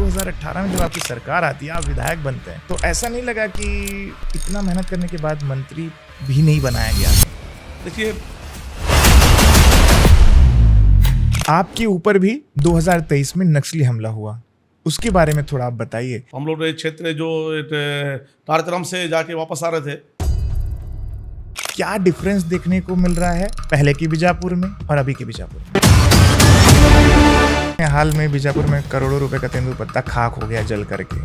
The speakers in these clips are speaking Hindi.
2018 में जब आपकी सरकार आती है, आप विधायक बनते हैं, तो ऐसा नहीं लगा कि इतना मेहनत करने के बाद मंत्री भी नहीं बनाया गया? देखिए, आपके ऊपर भी 2023 में नक्सली हमला हुआ, उसके बारे में थोड़ा आप बताइए। हम लोग ये क्षेत्र जो कार्यक्रम से जाके वापस आ रहे थे, क्या डिफरेंस देखने को मिल रहा है पहले की बीजापुर में और अभी के बीजापुर में? हाल में बीजापुर में करोड़ों रुपए का तेंदुपत्ता खाक हो गया जल करके,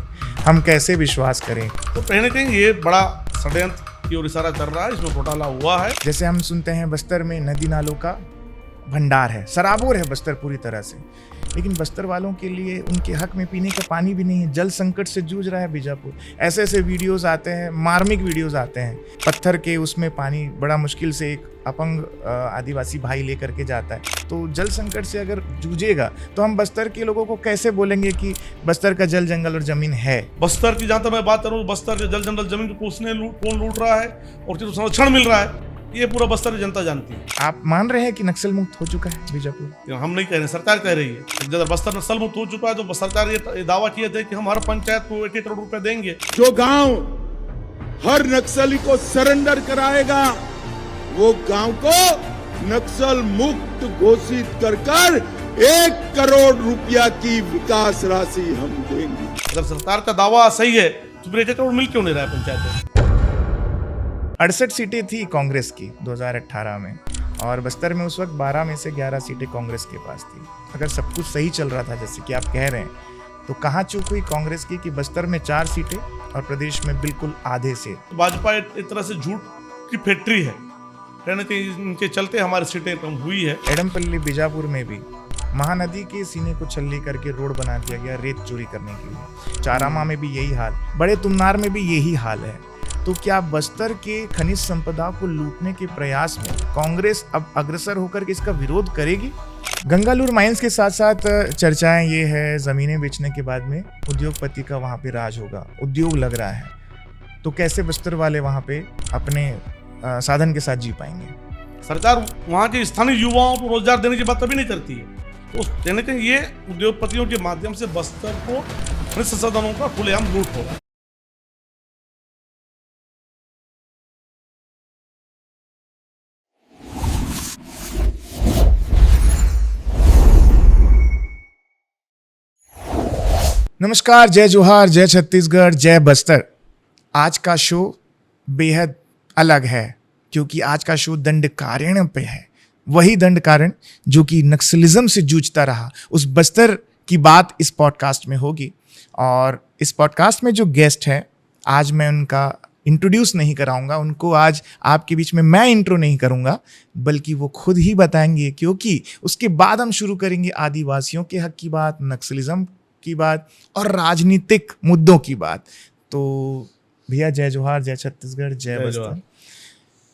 हम कैसे विश्वास करें? तो कहीं ना कहीं ये बड़ा षड्यंत्र की ओर इशारा कर रहा है, इसमें घोटाला हुआ है। जैसे हम सुनते हैं बस्तर में नदी नालों का भंडार है, सराबोर है बस्तर पूरी तरह से, लेकिन बस्तर वालों के लिए उनके हक में पीने का पानी भी नहीं है। जल संकट से जूझ रहा है बीजापुर। ऐसे ऐसे वीडियोस आते हैं, मार्मिक वीडियोस आते हैं, पत्थर के उसमें पानी बड़ा मुश्किल से एक अपंग आदिवासी भाई लेकर के जाता है। तो जल संकट से अगर जूझेगा तो हम बस्तर के लोगों को कैसे बोलेंगे कि बस्तर का जल जंगल और जमीन है? बस्तर की जहाँ तक मैं बात करूँ, बस्तर के जल जंगल जमीन को उसने कौन लूट रहा है और किस संरक्षण मिल रहा है, ये पूरा बस्तर की जनता जानती है। आप मान रहे हैं कि नक्सल मुक्त हो चुका है बीजापुर? हम नहीं कह रहे, सरकार कह रही है। जब बस्तर नक्सल मुक्त हो चुका है तो सरकार ये दावा किए थे कि हम हर पंचायत को 1 करोड़ रुपए देंगे। जो गांव हर नक्सली को सरेंडर कराएगा, वो गांव को नक्सल मुक्त घोषित कर 1 करोड़ रुपया की विकास राशि हम देंगे। अगर सरकार का दावा सही है तो फिर 1 करोड़ मिल क्यों नहीं रहा है पंचायत में? 68 सीटें थी कांग्रेस की 2018 में, और बस्तर में उस वक्त 12 में से 11 सीटें कांग्रेस के पास थी। अगर सब कुछ सही चल रहा था जैसे कि आप कह रहे हैं, तो कहाँ चूक हुई कांग्रेस की कि बस्तर में 4 सीटें और प्रदेश में बिल्कुल आधे से? भाजपा एक तरह से झूठ की फैक्ट्री है, कहने के इनके चलते हमारी सीटें कम हुई है। एडमपल्ली बीजापुर में भी महानदी के सीने को छल्ली करके रोड बना दिया गया रेत चोरी करने के लिए। चारामा में भी यही हाल, बड़े तुमनार में भी यही हाल है। तो क्या बस्तर के खनिज संपदा को लूटने के प्रयास में कांग्रेस अब अग्रसर होकर के इसका विरोध करेगी? गंगालूर माइंस के साथ साथ चर्चाएं ये है जमीनें बेचने के बाद में उद्योगपति का वहां पे राज होगा, उद्योग लग रहा है। तो कैसे बस्तर वाले वहां पे अपने साधन के साथ जी पाएंगे? सरकार वहाँ के स्थानीय युवाओं को रोजगार देने की बात कभी नहीं करती है। तो कहने के ये उद्योगपतियों के माध्यम से बस्तर को खनिज संसाधनों का खुलेआम लूट होगा। नमस्कार, जय जोहार, जय छत्तीसगढ़, जय बस्तर। आज का शो बेहद अलग है क्योंकि आज का शो दंडकारण्य पे है। वही दंडकारण्य जो कि नक्सलिज्म से जूझता रहा, उस बस्तर की बात इस पॉडकास्ट में होगी। और इस पॉडकास्ट में जो गेस्ट है, आज मैं उनका इंट्रोड्यूस नहीं कराऊंगा, उनको आज आपके बीच में मैं इंट्रो नहीं करूंगा, बल्कि वो खुद ही बताएंगे, क्योंकि उसके बाद हम शुरू करेंगे आदिवासियों के हक की बात, नक्सलिज्म की बात और राजनीतिक मुद्दों की बात। तो भैया जय जोहार, जय छत्तीसगढ़, जय बस्तर।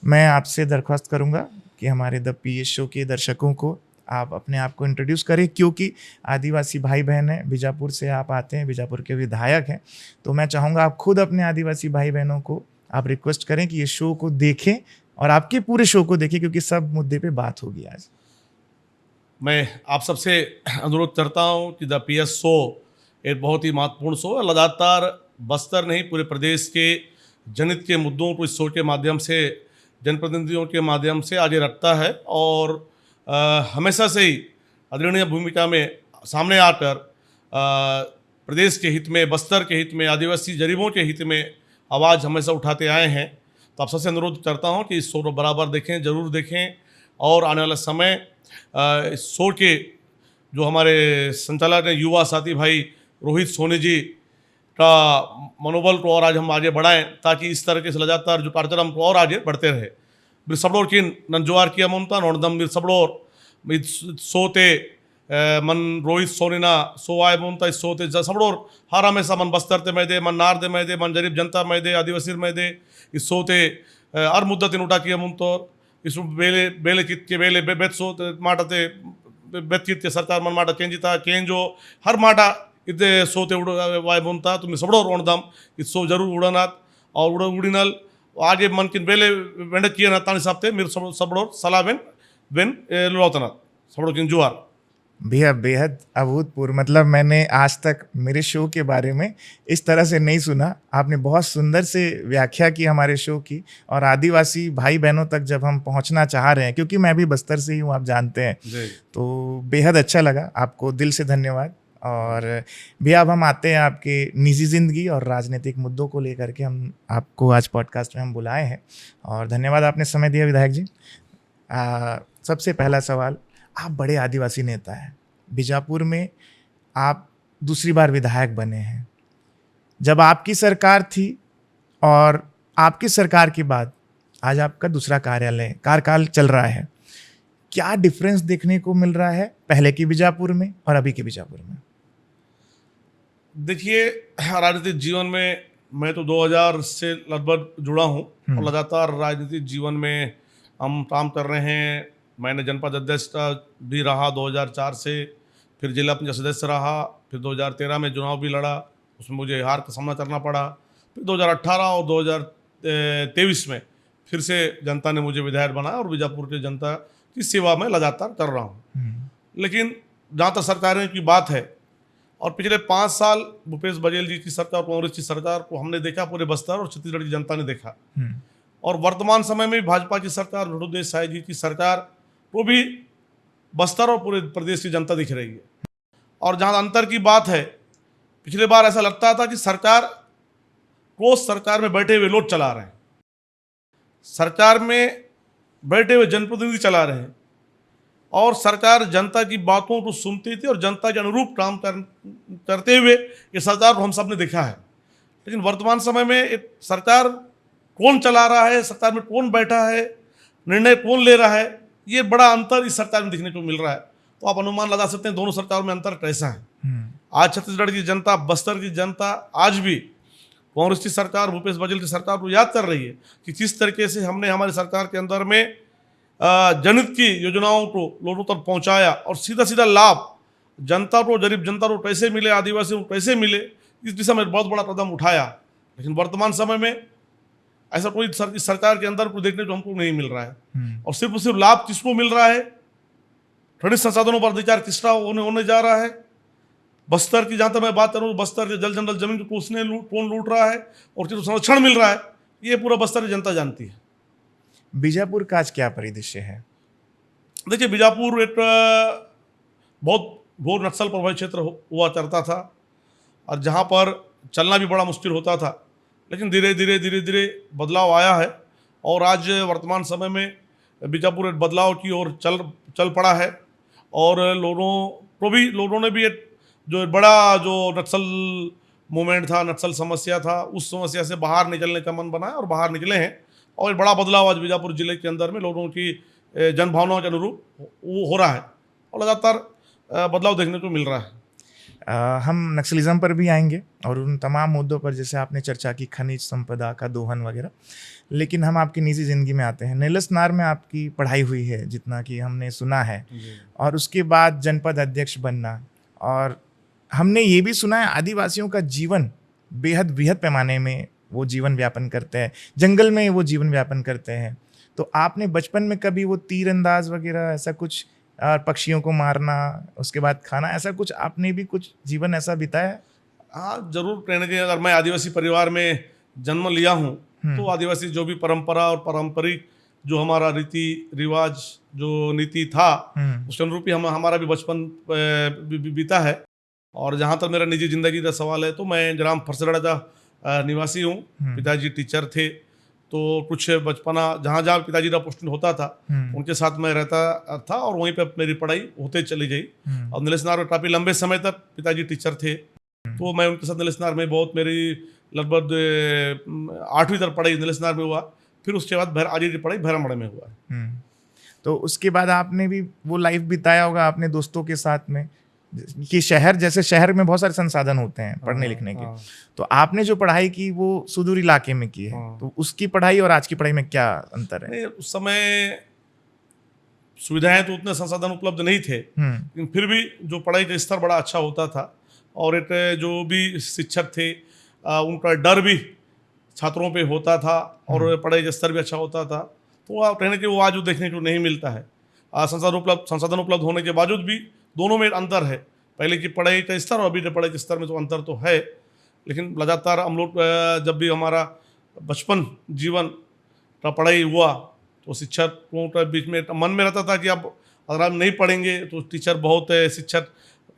मैं आपसे दरख्वास्त करूंगा कि हमारे द पीएस शो के दर्शकों को आप अपने आप को इंट्रोड्यूस करें, क्योंकि आदिवासी भाई बहन हैं, बीजापुर से आप आते हैं, बीजापुर के विधायक हैं। तो मैं चाहूँगा आप खुद अपने आदिवासी भाई बहनों को आप रिक्वेस्ट करें कि ये शो को देखें और आपके पूरे शो को देखें, क्योंकि सब मुद्दे पे बात होगी आज। मैं आप सबसे अनुरोध करता हूं कि द पीएस शो एक बहुत ही महत्वपूर्ण शो है। लगातार बस्तर नहीं, पूरे प्रदेश के जनहित के मुद्दों को इस शो के माध्यम से, जनप्रतिनिधियों के माध्यम से आगे रखता है और हमेशा से ही अग्रणीय भूमिका में सामने आकर प्रदेश के हित में, बस्तर के हित में, आदिवासी गरीबों के हित में आवाज़ हमेशा उठाते आए हैं। तो आप सबसे अनुरोध करता हूं कि इस शो को बराबर देखें, ज़रूर देखें। और आने वाला समय इस शो के जो हमारे संचालक हैं, युवा साथी भाई रोहित सोनी जी का मनोबल को और आज हम आगे बढ़ाएं, ताकि इस तरह के लगातार जो कार्यक्रम को और आगे बढ़ते रहे। बिरसबड़ोर की नंजवार किया मुमता नोडदम बिरसबड़ोर सोते मन रोहित सोनीना सो आए मुमता इस सोते सबड़ोर हर हमेशा मन बस्तर ते मैदे, मन नार दे मैदे, मन गरीब जनता मैदे, आदिवासी मैदे इस सोते हर मुद्दत उठा किया मुमतोर इस बेले बेले कित के बेले बेत सो माटते बेत कित के सरकार मन माटा केंजिता केंजो हर माटा इतने सोते उड़ वाय बुनता तुम्हें सबड़ो रोणदम इस सो जरूर उड़नाथ और उड़िनल आगे मन किन बेले वेंड किए ना तानी साहब थे मेरे सबड़ो सलाह बेन लोतनाथ सबड़ो किन जुआर बेहद बेहद अभूतपूर्व, मतलब मैंने आज तक मेरे शो के बारे में इस तरह से नहीं सुना। आपने बहुत सुंदर से व्याख्या की हमारे शो की, और आदिवासी भाई बहनों तक जब हम पहुंचना चाह रहे हैं, क्योंकि मैं भी बस्तर से ही हूँ, आप जानते हैं, जी तो बेहद अच्छा लगा। आपको दिल से धन्यवाद। और भैया अब हम आते हैं आपके निजी ज़िंदगी और राजनीतिक मुद्दों को लेकर के। हम आपको आज पॉडकास्ट में हम बुलाए हैं, और धन्यवाद आपने समय दिया विधायक जी। सबसे पहला सवाल, आप बड़े आदिवासी नेता हैं, बीजापुर में आप दूसरी बार विधायक बने हैं। जब आपकी सरकार थी और आपकी सरकार के बाद आज आपका दूसरा कार्यकाल चल रहा है, क्या डिफरेंस देखने को मिल रहा है पहले की बीजापुर में और अभी के बीजापुर में? देखिए, राजनीतिक जीवन में मैं तो 2000 से लगभग जुड़ा हूँ और लगातार राजनीतिक जीवन में हम काम कर रहे हैं। मैंने जनपद अध्यक्ष भी रहा 2004 से, फिर जिला पंचायत सदस्य रहा, फिर 2013 में चुनाव भी लड़ा, उसमें मुझे हार का सामना करना पड़ा। फिर 2018 और 2023 में फिर से जनता ने मुझे विधायक बनाया और बीजापुर की जनता की सेवा में लगातार कर रहा हूँ। लेकिन जहाँ तक सरकारों की बात है, और पिछले 5 साल भूपेश बघेल जी की सरकार, कांग्रेस की सरकार को हमने देखा, पूरे बस्तर और छत्तीसगढ़ की जनता ने देखा। और वर्तमान समय में भाजपा की सरकार, लड्डू साई जी की सरकार को भी बस्तर और पूरे प्रदेश की जनता दिख रही है। और जहाँ अंतर की बात है, पिछले बार ऐसा लगता था कि सरकार में बैठे हुए लोग चला रहे हैं, सरकार में बैठे हुए जनप्रतिनिधि चला रहे हैं, और सरकार जनता की बातों को सुनती थी और जनता के अनुरूप काम करते हुए ये सरकार को हम सब ने देखा है। लेकिन वर्तमान समय में सरकार कौन चला रहा है, सरकार में कौन बैठा है, निर्णय कौन ले रहा है, ये बड़ा अंतर इस सरकार में देखने को मिल रहा है। तो आप अनुमान लगा सकते हैं दोनों सरकारों में अंतर कैसा है। आज छत्तीसगढ़ की जनता, बस्तर की जनता आज भी कांग्रेस की सरकार, भूपेश बघेल की सरकार को याद कर रही है कि किस तरीके से हमने हमारी सरकार के अंदर में जनहित की योजनाओं को लोगों तक पहुंचाया, और सीधा सीधा लाभ जनता को, गरीब जनता को कैसे मिले, आदिवासियों को कैसे मिले, इस दिशा में बहुत बड़ा कदम उठाया। लेकिन वर्तमान समय में ऐसा कोई इस सरकार के अंदर को देखने को हमको नहीं मिल रहा है। और सिर्फ लाभ किसको मिल रहा है, खनिज संसाधनों पर अधिकार किसका होने जा रहा है। बस्तर की जहाँ तक मैं बात करूँ, बस्तर के जल जंगल जमीन को कौन लूट रहा है और किसको संरक्षण मिल रहा है, ये पूरा बस्तर की जनता जानती है। बीजापुर का आज क्या परिदृश्य है? देखिए, बीजापुर एक बहुत घोर नक्सल प्रभावित क्षेत्र हुआ करता था, और जहाँ पर चलना भी बड़ा मुश्किल होता था। लेकिन धीरे धीरे बदलाव आया है, और आज वर्तमान समय में बीजापुर एक बदलाव की ओर चल पड़ा है। और लोगों ने भी एक जो बड़ा जो नक्सल मूवमेंट था, नक्सल समस्या था, उस समस्या से बाहर निकलने का मन बनाया और बाहर निकले हैं। और बड़ा बदलाव आज बीजापुर जिले के अंदर में लोगों की जनभावनाओं के अनुरूप वो हो रहा है, और लगातार बदलाव देखने को मिल रहा है। हम नक्सलिज्म पर भी आएंगे और उन तमाम मुद्दों पर, जैसे आपने चर्चा की खनिज संपदा का दोहन वगैरह। लेकिन हम आपकी निजी ज़िंदगी में आते हैं। नीलसनार में आपकी पढ़ाई हुई है, जितना कि हमने सुना है, और उसके बाद जनपद अध्यक्ष बनना, और हमने ये भी सुना है आदिवासियों का जीवन बेहद बृहद पैमाने में वो जीवन व्यापन करते हैं, जंगल में वो जीवन व्यापन करते हैं। तो आपने बचपन में कभी वो तीरंदाज वगैरह ऐसा कुछ, पक्षियों को मारना, उसके बाद खाना, ऐसा कुछ आपने भी कुछ जीवन ऐसा बिताया? हाँ, जरूर। कहने के अगर मैं आदिवासी परिवार में जन्म लिया हूँ, तो आदिवासी जो भी परंपरा और पारंपरिक जो हमारा रीति रिवाज, जो नीति था, उसके अनुरूप ही हमारा भी बचपन बीता है। और जहाँ तक मेरा निजी जिंदगी का सवाल है, तो मैं ग्राम फरसड़ा का निवासी हूँ। पिताजी टीचर थे, तो कुछ बचपना जहाँ जहाँ पिताजी का पोस्टिंग होता था उनके साथ मैं रहता था, और वहीं पे मेरी पढ़ाई होते चली गई। और नीलसनार में काफ़ी लंबे समय तक पिताजी टीचर थे, तो मैं उनके साथ नीलसनार में बहुत, मेरी लगभग 8वीं तक पढ़ाई नीलसनार में हुआ। फिर उसके बाद आगे की पढ़ाई भैरमगढ़ में हुआ। तो उसके बाद आपने भी वो लाइफ बिताया होगा अपने दोस्तों के साथ में, कि शहर में बहुत सारे संसाधन होते हैं पढ़ने लिखने के। तो आपने जो पढ़ाई की वो सुदूर इलाके में की है, तो उसकी पढ़ाई और आज की पढ़ाई में क्या अंतर है? उस समय सुविधाएं तो उतने संसाधन उपलब्ध नहीं थे, लेकिन फिर भी जो पढ़ाई का स्तर बड़ा अच्छा होता था, और एक जो भी शिक्षक थे उनका डर भी छात्रों पे होता था, और पढ़ाई का स्तर भी अच्छा होता था। तो आप कहने के वो आज देखने को नहीं मिलता है। संसाधन उपलब्ध होने के बावजूद भी दोनों में अंतर है। पहले की पढ़ाई का स्तर और अभी के पढ़ाई के स्तर में तो अंतर तो है, लेकिन लगातार हम लोग जब भी हमारा बचपन जीवन का पढ़ाई हुआ तो शिक्षकों के बीच में मन में रहता था कि अब अगर हम नहीं पढ़ेंगे तो टीचर बहुत शिक्षक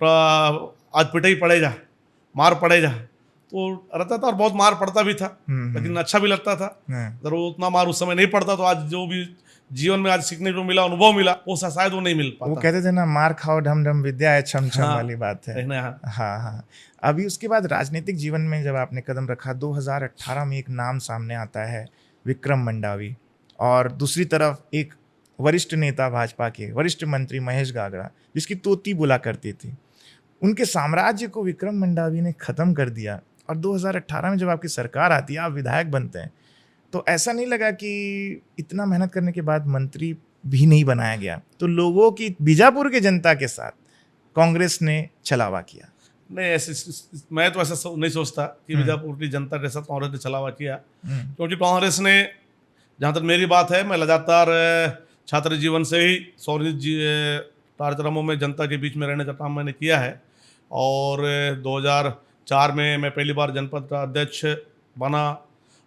आज पिटाई पड़ेगा, मार पड़ेगा, तो रहता था और बहुत मार पड़ता भी था, लेकिन अच्छा भी लगता था। अगर वो उतना मार उस समय नहीं पड़ता तो आज जो भी जीवन में आज सीखने को मिला, अनुभव मिला, वो शायद वो नहीं मिल पाता। वो कहते थे ना, मार खाओ ढम ढम विद्या है छम छम हाँ, वाली बात है। हाँ हाँ। अभी उसके बाद राजनीतिक जीवन में जब आपने कदम रखा, 2018 में एक नाम सामने आता है, विक्रम मंडावी, और दूसरी तरफ एक वरिष्ठ नेता भाजपा के, वरिष्ठ मंत्री महेश गागड़ा, जिसकी तोती बोला करती थी। उनके साम्राज्य को विक्रम मंडावी ने खत्म कर दिया, और 2018 में जब आपकी सरकार आती है, आप विधायक बनते हैं, तो ऐसा नहीं लगा कि इतना मेहनत करने के बाद मंत्री भी नहीं बनाया गया, तो लोगों की, बीजापुर के जनता के साथ कांग्रेस ने छलावा किया? नहीं, ऐसे मैं तो ऐसा नहीं सोचता कि बीजापुर की जनता के साथ कांग्रेस ने छलावा किया, क्योंकि कांग्रेस ने, जहाँ तक मेरी बात है, मैं लगातार छात्र जीवन से ही सौरजीत जी कार्यक्रमों में जनता के बीच में रहने का काम मैंने किया है, और 2004 में मैं पहली बार जनपद का अध्यक्ष बना,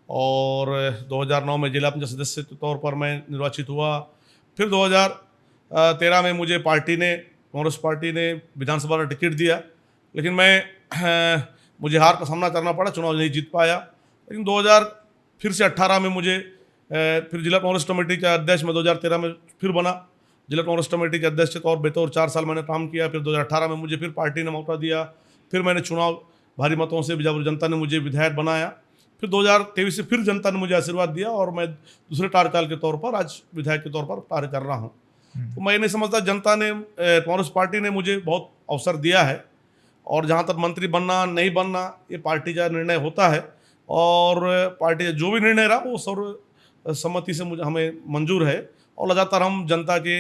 और 2009 में जिला पंचायत सदस्य के तौर पर मैं निर्वाचित हुआ। फिर 2013 में मुझे कांग्रेस पार्टी ने विधानसभा का टिकट दिया, लेकिन मुझे हार का सामना करना पड़ा, चुनाव नहीं जीत पाया। लेकिन 2018 में मुझे फिर जिला कांग्रेस कमेटी का अध्यक्ष मैं 2013 में फिर बना। जिला कांग्रेस कमेटी के अध्यक्ष के तौर बतौर 4 साल मैंने काम किया। फिर 2018 में मुझे फिर पार्टी ने मौका दिया, फिर मैंने चुनाव भारी मतों से बीजापुर जनता ने मुझे विधायक बनाया। फिर 2023 से फिर जनता ने मुझे आशीर्वाद दिया, और मैं दूसरे कार्यकाल के तौर पर आज विधायक के तौर पर कार्य कर रहा हूँ। तो मैं नहीं समझता, जनता ने, कांग्रेस पार्टी ने मुझे बहुत अवसर दिया है, और जहाँ तक मंत्री बनना नहीं बनना ये पार्टी का निर्णय होता है, और पार्टी जो भी निर्णय रहा वो सर्वसम्मति से मुझे हमें मंजूर है, और लगातार हम जनता के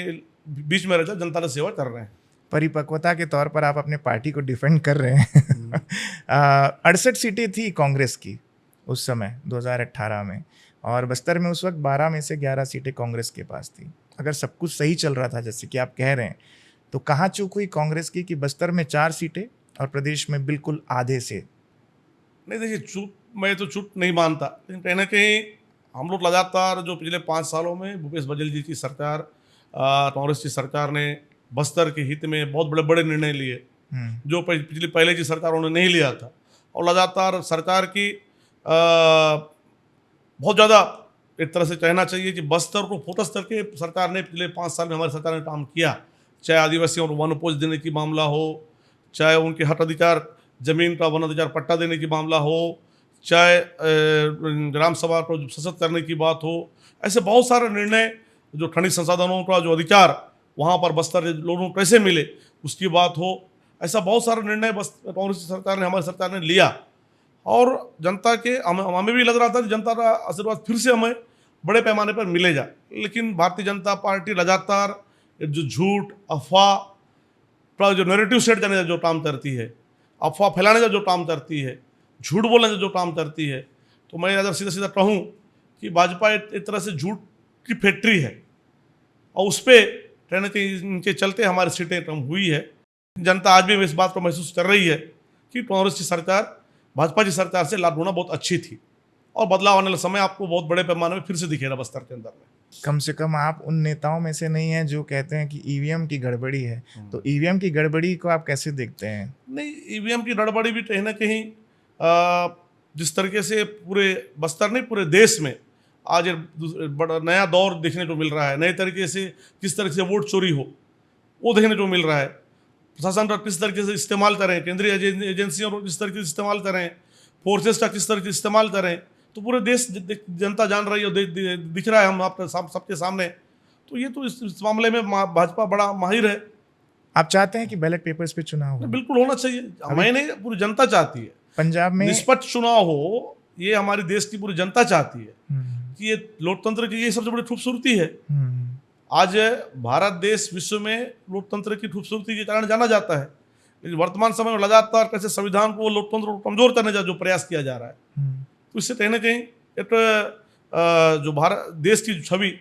बीच में रहकर जनता की सेवा कर रहे हैं। परिपक्वता के तौर पर आप अपने पार्टी को डिफेंड कर रहे हैं। 68 सीटें थी कांग्रेस की उस समय 2018 में, और बस्तर में उस वक्त 12 में से 11 सीटें कांग्रेस के पास थी। अगर सब कुछ सही चल रहा था जैसे कि आप कह रहे हैं, तो कहाँ चूक हुई कांग्रेस की कि बस्तर में 4 सीटें और प्रदेश में बिल्कुल आधे से? नहीं, देखिए, चूक मैं तो चूक नहीं मानता, लेकिन कहीं ना कहीं हम लोग लगातार जो पिछले 5 सालों में भूपेश बघेल जी की सरकार, कांग्रेस की सरकार ने बस्तर के हित में बहुत बड़े बड़े निर्णय लिए, जो पहले की सरकारों ने नहीं लिया था। और लगातार सरकार की बहुत ज़्यादा एक तरह से कहना चाहिए कि बस्तर को फोकस करके सरकार ने पिछले 5 साल में हमारी सरकार ने काम किया, चाहे आदिवासियों को वनोपज देने की मामला हो, चाहे उनके हक अधिकार, जमीन का वन अधिकार पट्टा देने की मामला हो, चाहे ग्राम सभा को सशक्त करने की बात हो। ऐसे बहुत सारे निर्णय, जो खनिज संसाधनों का जो अधिकार वहाँ पर बस्तर के लोगों को कैसे मिले उसकी बात हो, ऐसा बहुत सारे निर्णय कांग्रेस की सरकार ने, हमारी सरकार ने लिया, और जनता के हमें भी लग रहा था कि जनता का आशीर्वाद फिर से हमें बड़े पैमाने पर मिलेगा। लेकिन भारतीय जनता पार्टी लगातार जो झूठ, अफवाह का जो नैरेटिव सेट करने का जो काम करती है, अफवाह फैलाने का जो काम करती है, झूठ बोलने का जो काम करती है, तो मैं अगर सीधा सीधा कहूँ कि भाजपा एक तरह से झूठ की फैक्ट्री है, और उस पर कहने के इनके चलते हमारी सीटें कम हुई है। जनता आज भी इस बात को महसूस कर रही है कि कांग्रेस की सरकार भाजपा की सरकार से लाख गुना बहुत अच्छी थी, और बदलाव आने वाला समय आपको बहुत बड़े पैमाने में फिर से दिखेगा बस्तर के अंदर में। कम से कम आप उन नेताओं में से नहीं हैं जो कहते हैं कि ईवीएम की गड़बड़ी है, तो ईवीएम की गड़बड़ी को आप कैसे देखते हैं? नहीं, ईवीएम की गड़बड़ी भी कहीं ना कहीं जिस तरीके से पूरे बस्तर नहीं पूरे देश में आज बड़ा नया दौर देखने को मिल रहा है, नए तरीके से किस तरह से वोट चोरी हो वो देखने को मिल रहा है, प्रशासन का किस तरीके से इस्तेमाल करें, केंद्रीय एजेंसियों को किस तरीके से इस्तेमाल करें, फोर्सेस का किस तरीके से इस्तेमाल करें, तो पूरे देश जनता जान रही है, दिख रहा है हम आपके सबके सामने। तो ये तो इस मामले में भाजपा बड़ा माहिर है। आप चाहते हैं कि बैलेट पेपर्स पे चुनाव हो? बिल्कुल होना चाहिए, मैंने पूरी जनता चाहती है पंजाब में निष्पक्ष चुनाव हो, ये हमारी देश की पूरी जनता चाहती है कि ये लोकतंत्र की ये सबसे बड़ी खूबसूरती है। आज भारत देश विश्व में लोकतंत्र की खूबसूरती के कारण जाना जाता है, लेकिन वर्तमान समय में लगातार कैसे संविधान को, लोकतंत्र को कमजोर करने का जो प्रयास किया जा रहा है, तो इससे कहीं ना कहीं एक जो भारत देश की छवि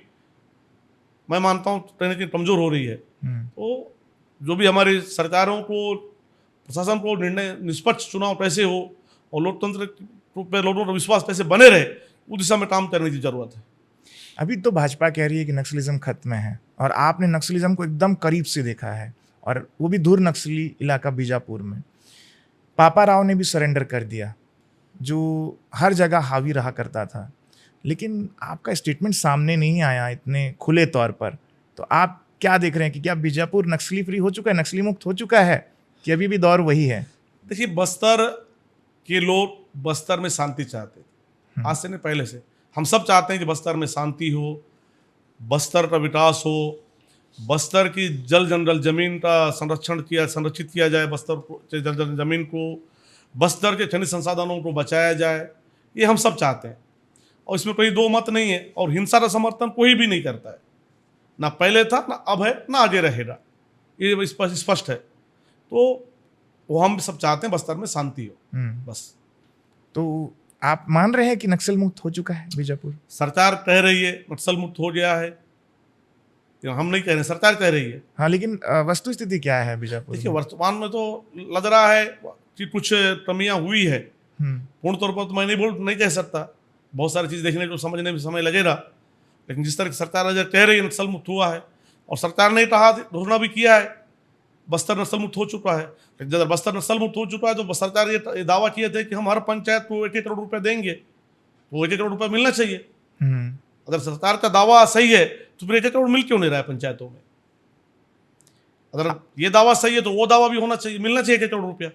मैं मानता हूँ कहीं ना कहीं कमजोर हो रही है। तो जो भी हमारी सरकारों को, प्रशासन को निर्णय निष्पक्ष चुनाव कैसे हो और लोकतंत्र पे लोगों का विश्वास कैसे बने रहे, उस दिशा में काम करने की जरूरत है। अभी तो भाजपा कह रही है कि नक्सलिज्म खत्म है और आपने नक्सलिज्म को एकदम करीब से देखा है, और वो भी दूर नक्सली इलाका बीजापुर में। पापा राव ने भी सरेंडर कर दिया, जो हर जगह हावी रहा करता था, लेकिन आपका स्टेटमेंट सामने नहीं आया इतने खुले तौर पर। तो आप क्या देख रहे हैं कि क्या बीजापुर नक्सली फ्री हो चुका है, नक्सली मुक्त हो चुका है, कि अभी भी दौर वही है? देखिए, बस्तर के लोग बस्तर में शांति चाहते थे, आज से नहीं पहले से। हम सब चाहते हैं कि बस्तर में शांति हो, बस्तर का विकास हो, बस्तर की जल जंगल जमीन का संरक्षित किया जाए, बस्तर जल जमीन को, बस्तर के खनिज संसाधनों को बचाया जाए, ये हम सब चाहते हैं। और इसमें कोई दो मत नहीं है, और हिंसा का समर्थन कोई भी नहीं करता है, ना पहले था, ना अब है, ना आगे रहेगा, ये स्पष्ट है। तो वो हम सब चाहते हैं बस्तर में शांति हो, बस। तो आप मान रहे हैं कि नक्सल मुक्त हो चुका है बीजापुर? सरकार कह रही है नक्सल मुक्त हो गया है, हम नहीं कह रहे, सरकार कह रही है। हाँ, लेकिन वस्तु स्थिति क्या है बीजापुर? देखिए, वर्तमान में तो लग रहा है कि कुछ कमियां हुई है। पूर्ण तौर पर तो मैं नहीं कह सकता, बहुत सारी चीज़ देखने को, समझने में समय लगेगा, लेकिन जिस तरह की सरकार अगर कह रही है नक्सल मुक्त हुआ है, और सरकार ने कहा, घोषणा भी किया है बस्तर नक्सल मुक्त हो चुका है। लेकिन जब बस्तर नक्सल मुक्त हो चुका है तो सरकार ये दावा किए थे कि हम हर पंचायत को 1-1 करोड़ रुपए देंगे, तो 1-1 करोड़ रुपए मिलना चाहिए। अगर सरकार का दावा सही है तो फिर 1-1 करोड़ मिल क्यों नहीं रहा है पंचायतों में? अगर ये दावा सही है तो वो दावा भी होना चाहिए, मिलना चाहिए 1-1 करोड़ रुपया।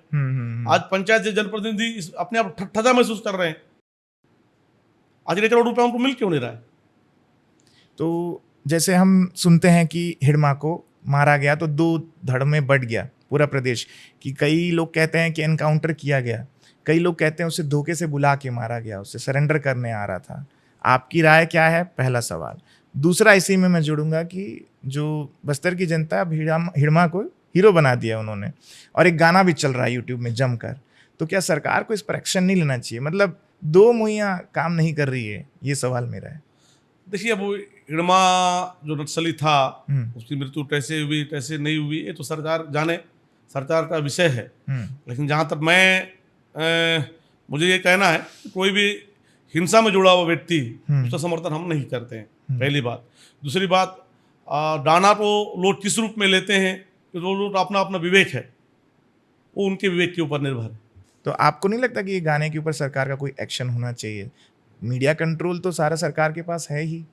आज पंचायत के जनप्रतिनिधि अपने आप ठगा महसूस कर रहे हैं, आज 1 करोड़ रुपया उनको मिल क्यों नहीं रहा है? तो जैसे हम सुनते हैं कि हिड़मा को मारा गया तो 2 धड़ में बट गया पूरा प्रदेश, कि कई लोग कहते हैं कि एनकाउंटर किया गया, कई लोग कहते हैं उसे धोखे से बुला के मारा गया, उसे सरेंडर करने आ रहा था। आपकी राय क्या है, पहला सवाल। दूसरा, इसी में मैं जोड़ूंगा कि जो बस्तर की जनता अब हिड़मा को हीरो बना दिया उन्होंने, और एक गाना भी चल रहा है यूट्यूब में जमकर। तो क्या सरकार को इस पर एक्शन नहीं लेना चाहिए? मतलब 2 मुहैया काम नहीं कर रही है, ये सवाल मेरा है। देखिए, अब हिड़मा जो नक्सली था, उसकी मृत्यु कैसे हुई कैसे नहीं हुई, ये तो सरकार जाने, सरकार का विषय है। लेकिन जहाँ तक मुझे ये कहना है, कोई भी हिंसा में जुड़ा हुआ व्यक्ति, उसका समर्थन हम नहीं करते हैं, पहली बात। दूसरी बात, डाना को लोग किस रूप में लेते हैं, कि लोग अपना अपना विवेक है, वो उनके विवेक के ऊपर निर्भर है। तो आपको नहीं लगता कि ये गाने के ऊपर सरकार का कोई एक्शन होना चाहिए? मीडिया कंट्रोल तो सारा सरकार के पास है ही।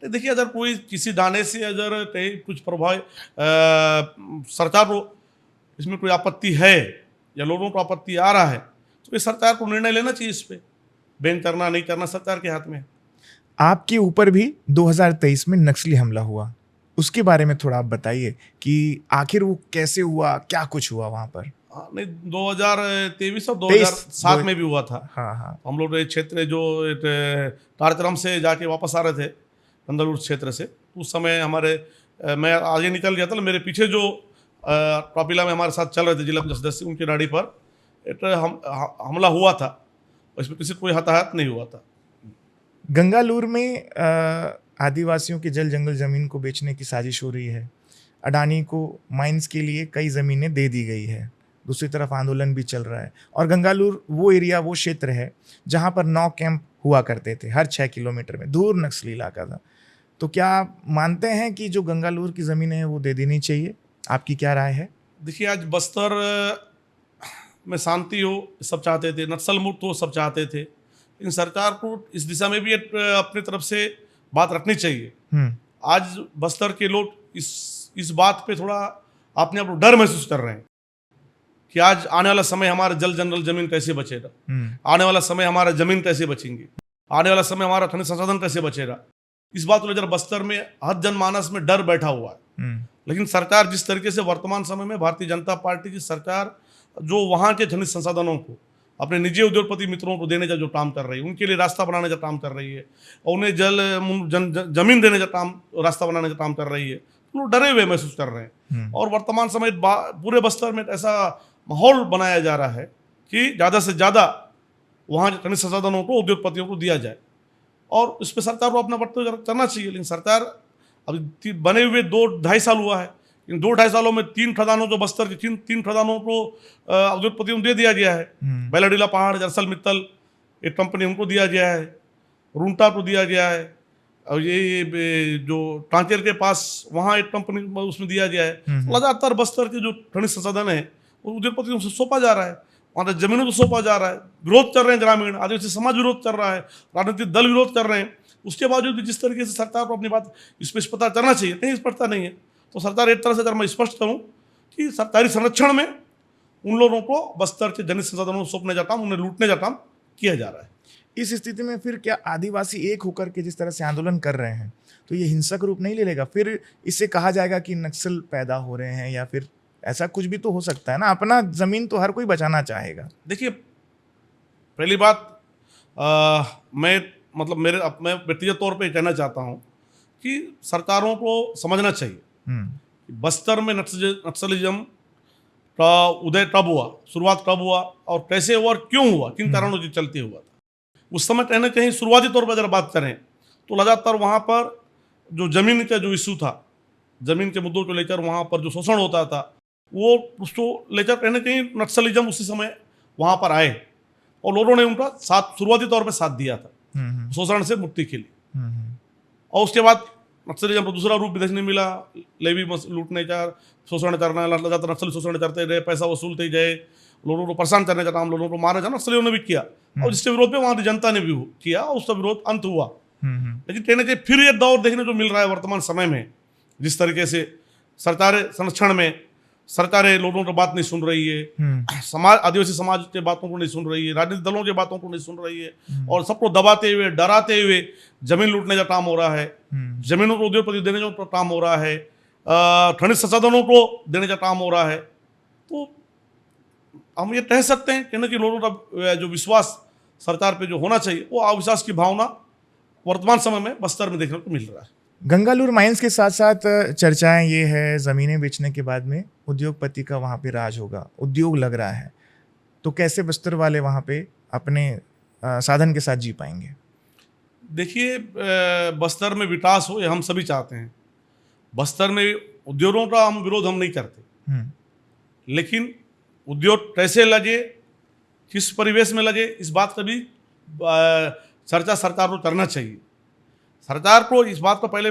देखिए, अगर कोई किसी गाने से अगर कहीं कुछ प्रभाव, सरकार को इसमें कोई आपत्ति है या लोगों को आपत्ति आ रहा है, तो ये सरकार को निर्णय लेना चाहिए, इस पे बैन करना नहीं करना सरकार के हाथ में है। आपके ऊपर भी 2023 में नक्सली हमला हुआ, उसके बारे में थोड़ा आप बताइए कि आखिर वो कैसे हुआ, क्या कुछ हुआ वहां पर? नहीं, 2023 और 2007 में भी हुआ था। हाँ। हम लोग ये क्षेत्र जो कार्यक्रम से जाके वापस आ रहे थे कंदलूर क्षेत्र से, उस समय हमारे, मैं आगे निकल गया था, मेरे पीछे जो काफिला में हमारे साथ चल रहे थे जिला सदस्य, उनकी गाड़ी पर एक हमला हुआ था, इसमें किसी कोई हताहत नहीं हुआ था। गंगालूर में आदिवासियों के जल जंगल जमीन को बेचने की साजिश हो रही है। अडानी को माइंस के लिए कई ज़मीनें दे दी गई है, दूसरी तरफ आंदोलन भी चल रहा है। और गंगालूर वो एरिया, वो क्षेत्र है जहाँ पर 9 कैंप हुआ करते थे हर 6 किलोमीटर में, दूर नक्सली इलाका था। तो क्या आप मानते हैं कि जो गंगालूर की ज़मीनें हैं वो दे देनी चाहिए? आपकी क्या राय है? देखिए, आज बस्तर में शांति हो सब चाहते थे, नक्सल मुक्त हो सब चाहते थे, लेकिन सरकार को इस दिशा में भी अपनी तरफ से बात रखनी चाहिए। आज बस्तर के लोग इस बात पे थोड़ा अपने आप को डर महसूस कर रहे हैं कि आज आने वाला समय हमारा जल जंगल जमीन कैसे बचेगा, आने वाला समय हमारा जमीन कैसे बचेंगे, आने वाला समय हमारा खनिज संसाधन कैसे बचेगा। इस बात को लेकर बस्तर में हर जनमानस में डर बैठा हुआ है। लेकिन सरकार जिस तरीके से वर्तमान समय में भारतीय जनता पार्टी की सरकार जो वहाँ के खनिज संसाधनों को अपने निजी उद्योगपति मित्रों को देने का जो काम कर रही है, उनके लिए रास्ता बनाने का काम कर रही है, और उन्हें जमीन देने का काम, रास्ता बनाने का काम कर रही है, तो लोग डरे हुए महसूस कर रहे हैं। और वर्तमान समय पूरे बस्तर में ऐसा माहौल बनाया जा रहा है कि ज़्यादा से ज़्यादा वहाँ के खनिज संसाधनों को उद्योगपतियों को दिया जाए, और इस पर सरकार को अपना वक्तव्य करना चाहिए। लेकिन सरकार अभी बने हुए 2-2.5 साल हुआ है, इन 2-2.5 सालों में 3 खदानों जो बस्तर के 3 खदानों को उद्योगपतियों को दे दिया गया है। बैलाडीला पहाड़, जरसल मित्तल एक कंपनी उनको दिया गया है, रूंटा को दिया गया है, और ये जो टांचेर के पास वहाँ एक कंपनी उसमें दिया गया है। लगातार बस्तर के जो खनिज संसाधन है वो उद्योगपतियों से सौंपा जा रहा है, वहाँ जमीनों को सौंपा जा रहा है। विरोध कर रहे हैं ग्रामीण, आदिवासी समाज विरोध कर रहा है, राजनीतिक दल विरोध कर रहे हैं। उसके बावजूद भी जिस तरीके से सरकार को अपनी बात स्पष्टता करना चाहिए, नहीं स्पष्टता नहीं है। तो सरकार एक तरह से अगर मैं स्पष्ट करूँ कि सरकारी संरक्षण में उन लोगों को बस्तर के खनिज संसाधनों को सौंपने का काम, उन्हें लूटने का काम किया जा रहा है। इस स्थिति में फिर क्या आदिवासी एक होकर के जिस तरह से आंदोलन कर रहे हैं तो ये हिंसक रूप नहीं ले लेगा? फिर इससे कहा जाएगा कि नक्सल पैदा हो रहे हैं, या फिर ऐसा कुछ भी तो हो सकता है ना। अपना जमीन तो हर कोई बचाना चाहेगा। देखिए, पहली बात मैं व्यक्तिगत तौर पे कहना चाहता हूँ कि सरकारों को समझना चाहिए कि बस्तर में नक्सलिज्म का उदय कब हुआ, शुरुआत कब हुआ और कैसे हुआ और क्यों हुआ, किन कारणों के चलते हुआ था। उस समय कहीं ना कहीं शुरुआती तौर पर अगर बात करें तो लगातार वहाँ पर जो जमीन का जो इशू था, जमीन के मुद्दों को लेकर वहाँ पर जो शोषण होता था, वो उसको लेकर कहीं ना कहीं नक्सलिज्म उसी समय वहाँ पर आए और लोगों ने उनका साथ शुरुआती तौर पर साथ दिया था शोषण से मुक्ति के लिए। और उसके बाद नक्सलिज्म को दूसरा रूप भी देखने मिला, लेवी लूटने का, शोषण करना, लगातार नक्सली शोषण करते रहे, पैसा वसूलते गए, लोगों को परेशान करने का काम, लोगों को मारने का नक्सलियों ने भी किया और जिसके विरोध में वहाँ की जनता ने भी किया, उसका विरोध अंत हुआ। लेकिन कहीं ना कहीं फिर ये दौर देखने को मिल रहा है वर्तमान समय में, जिस तरीके से सरकारें संरक्षण में सरकारें लोगों की बात नहीं सुन रही है, समाज आदिवासी समाज के बातों को नहीं सुन रही है, राजनीतिक दलों की बातों को नहीं सुन रही है और सबको दबाते हुए, डराते हुए जमीन लूटने का काम हो रहा है, जमीनों को उद्योगपति देने का काम हो रहा है, खनिज संसाधनों को देने का काम हो रहा है। तो हम ये कह सकते हैं कि लोगों का जो विश्वास सरकार पे जो होना चाहिए वो अविश्वास की भावना वर्तमान समय में बस्तर में देखने को मिल रहा है। गंगालूर माइंस के साथ साथ चर्चाएं ये है ज़मीनें बेचने के बाद में उद्योगपति का वहाँ पे राज होगा, उद्योग लग रहा है, तो कैसे बस्तर वाले वहाँ पे अपने साधन के साथ जी पाएंगे? देखिए, बस्तर में विकास हो ये हम सभी चाहते हैं। बस्तर में उद्योगों का विरोध हम नहीं करते, लेकिन उद्योग कैसे लगे, किस परिवेश में लगे, इस बात का भी चर्चा सरकार को करना चाहिए। सरकार को इस बात को पहले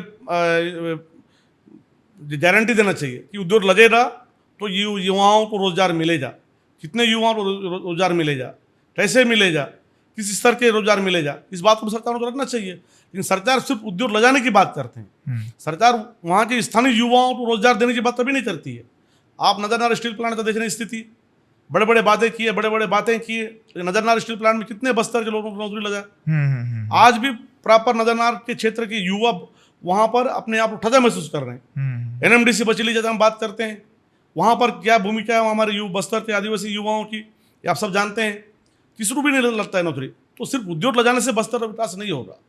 गारंटी देना चाहिए कि उद्योग लगेगा तो युवाओं को रोजगार मिलेगा। कितने युवाओं को रोजगार मिलेगा, कैसे मिलेगा, किस स्तर के रोजगार मिलेगा, इस बात को सरकार को रखना चाहिए। लेकिन सरकार सिर्फ उद्योग लगाने की बात करते हैं, सरकार वहाँ के स्थानीय युवाओं को रोजगार देने की बात कभी नहीं करती है। आप नजरनार स्टील प्लांट का देख रहे हैं स्थिति, बड़े बड़े बातें किए, बड़े बड़े बातें किए, नजरनार स्टील प्लांट में कितने बस्तर के लोगों को नौकरी लगा। आज भी प्रॉपर नजरनार के क्षेत्र के युवा वहाँ पर अपने आप को ठगा महसूस कर रहे हैं। NMDC बचेली जब हम बात करते हैं, वहाँ पर क्या भूमिका है हमारे बस्तर के आदिवासी युवाओं की, आप सब जानते हैं। किसी को भी नहीं लगता है नौकरी। तो सिर्फ उद्योग लगाने से बस्तर का विकास नहीं होगा।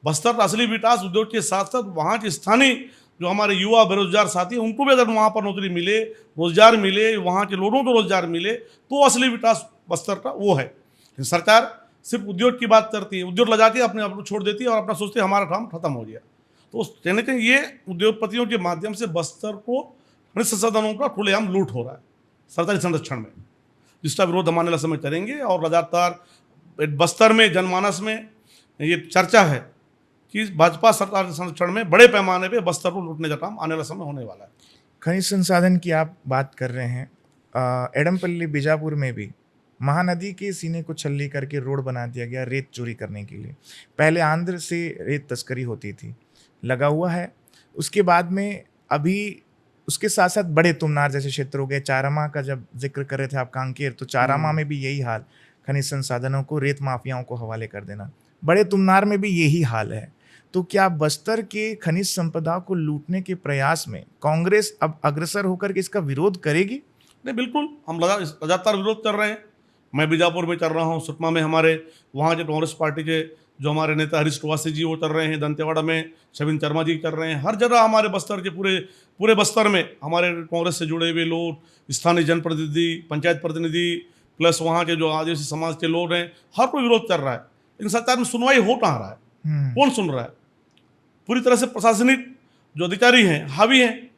बस्तर का असली विकास उद्योग के साथ साथ वहाँ के स्थानीय जो हमारे युवा बेरोजगार साथी हैं, उनको भी अगर वहाँ पर नौकरी मिले, रोजगार मिले, वहाँ के लोगों को रोजगार मिले, तो असली विकास बस्तर का वो है। सरकार सिर्फ उद्योग की बात करती है, उद्योग लगा के अपने आप को छोड़ देती है और अपना सोचती है हमारा काम खत्म हो गया। तो कहने के ये उद्योगपतियों के माध्यम से बस्तर को खनिज संसाधनों का खुलेआम लूट हो रहा है सरकारी संरक्षण में, जिसका विरोध हम आने वाला समय करेंगे। और लगातार बस्तर में जनमानस में ये चर्चा है कि भाजपा सरकार संरक्षण में बड़े पैमाने पे बस्तर को लूटने का काम आने वाला समय होने वाला है। खनिज संसाधन की आप बात कर रहे हैं, एडमपल्ली बीजापुर में भी महानदी के सीने को छल्ली करके रोड बना दिया गया रेत चोरी करने के लिए। पहले आंध्र से रेत तस्करी होती थी, लगा हुआ है। उसके बाद में अभी उसके साथ साथ बड़े तुमनार जैसे क्षेत्र हो गए। चारामा का जब जिक्र कर रहे थे आप कांकेर, तो चारामा में भी यही हाल, खनिज संसाधनों को रेत माफियाओं को हवाले कर देना। बड़े तुमनार में भी यही हाल है। तो क्या बस्तर के खनिज संपदा को लूटने के प्रयास में कांग्रेस अब अग्रसर होकर के इसका विरोध करेगी? नहीं, बिल्कुल, हम लगातार विरोध कर रहे हैं। मैं बीजापुर में कर रहा हूँ, सुकमा में हमारे वहाँ के कांग्रेस पार्टी के जो हमारे नेता हरीश कुवासी जी वो कर रहे हैं, दंतेवाड़ा में शबिन शर्मा जी कर रहे हैं। हर जगह हमारे बस्तर के पूरे बस्तर में हमारे कांग्रेस से जुड़े हुए लोग, स्थानीय जनप्रतिनिधि, पंचायत प्रतिनिधि, प्लस वहाँ के जो आदिवासी समाज के लोग हैं, हर कोई विरोध कर रहा है। लेकिन सरकार में सुनवाई हो कहाँ रहा है? कौन सुन रहा है? पूरी तरह से प्रशासनिक जो अधिकारी हैं हावी हैं।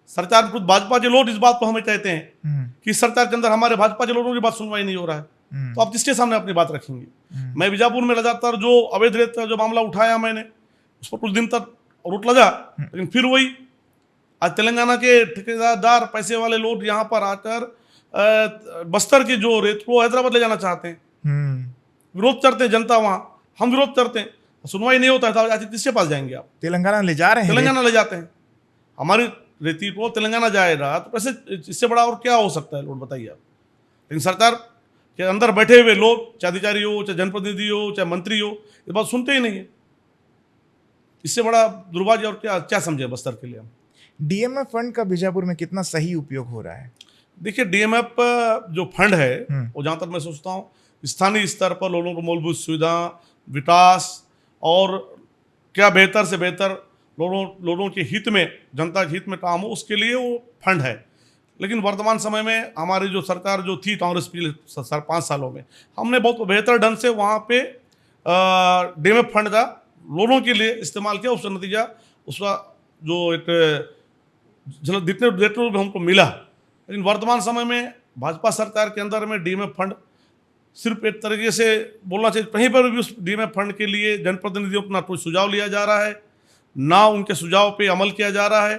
सरकार खुद भाजपा के लोग इस बात को हमें कहते हैं कि सरकार के अंदर हमारे भाजपा के लोगों की बात सुनवाई नहीं हो रहा है, तो आप किसके सामने अपनी बात रखेंगे? मैं बीजापुर में लगातार जो अवैध रेत का जो मामला उठाया मैंने, उस पर कुछ दिन तक रोक लगा, लेकिन फिर वही आज तेलंगाना के ठेकेदार पैसे वाले लोग यहाँ पर आकर बस्तर की जो रेत को हैदराबाद ले जाना चाहते हैं, विरोध करते हैं जनता वहाँ, हम विरोध करते हैं, सुनवाई नहीं होता है, तो आज किसके पास जाएंगे आप? तेलंगाना ले जा रहे हैं, तेलंगाना ले जाते हैं हमारी रेती को, तेलंगाना जाएगा तो पैसे इससे बड़ा और क्या हो सकता है लोग, बताइए आप। लेकिन सरकार के अंदर बैठे हुए लोग, चाहे अधिकारी हो, चाहे जनप्रतिनिधि हो, चाहे मंत्री हो, ये बात सुनते ही नहीं है। इससे बड़ा दुर्भाग्य और क्या क्या समझे बस्तर के लिए हम। डीएमएफ फंड का बीजापुर में कितना सही उपयोग हो रहा है? देखिए, डीएमएफ जो फंड है वो जहाँ तक मैं सोचता हूँ स्थानीय स्तर पर लोगों को मूलभूत सुविधा, विकास और क्या बेहतर से बेहतर लोगों के हित में, जनता के हित में काम हो, उसके लिए वो फंड है। लेकिन वर्तमान समय में हमारी जो सरकार जो थी कांग्रेस पिछले 5 सालों में, हमने बहुत बेहतर ढंग से वहाँ पे डीएमएफ फंड का लोगों के लिए इस्तेमाल किया। उसका नतीजा, उसका जो एक जितने डेट हमको मिला। लेकिन वर्तमान समय में भाजपा सरकार के अंदर में डीएमएफ फंड सिर्फ एक तरीके से बोलना चाहिए, कहीं पर भी उस डीएमएफ फंड के लिए जनप्रतिनिधियों को ना कोई सुझाव लिया जा रहा है, ना उनके सुझाव पे अमल किया जा रहा है,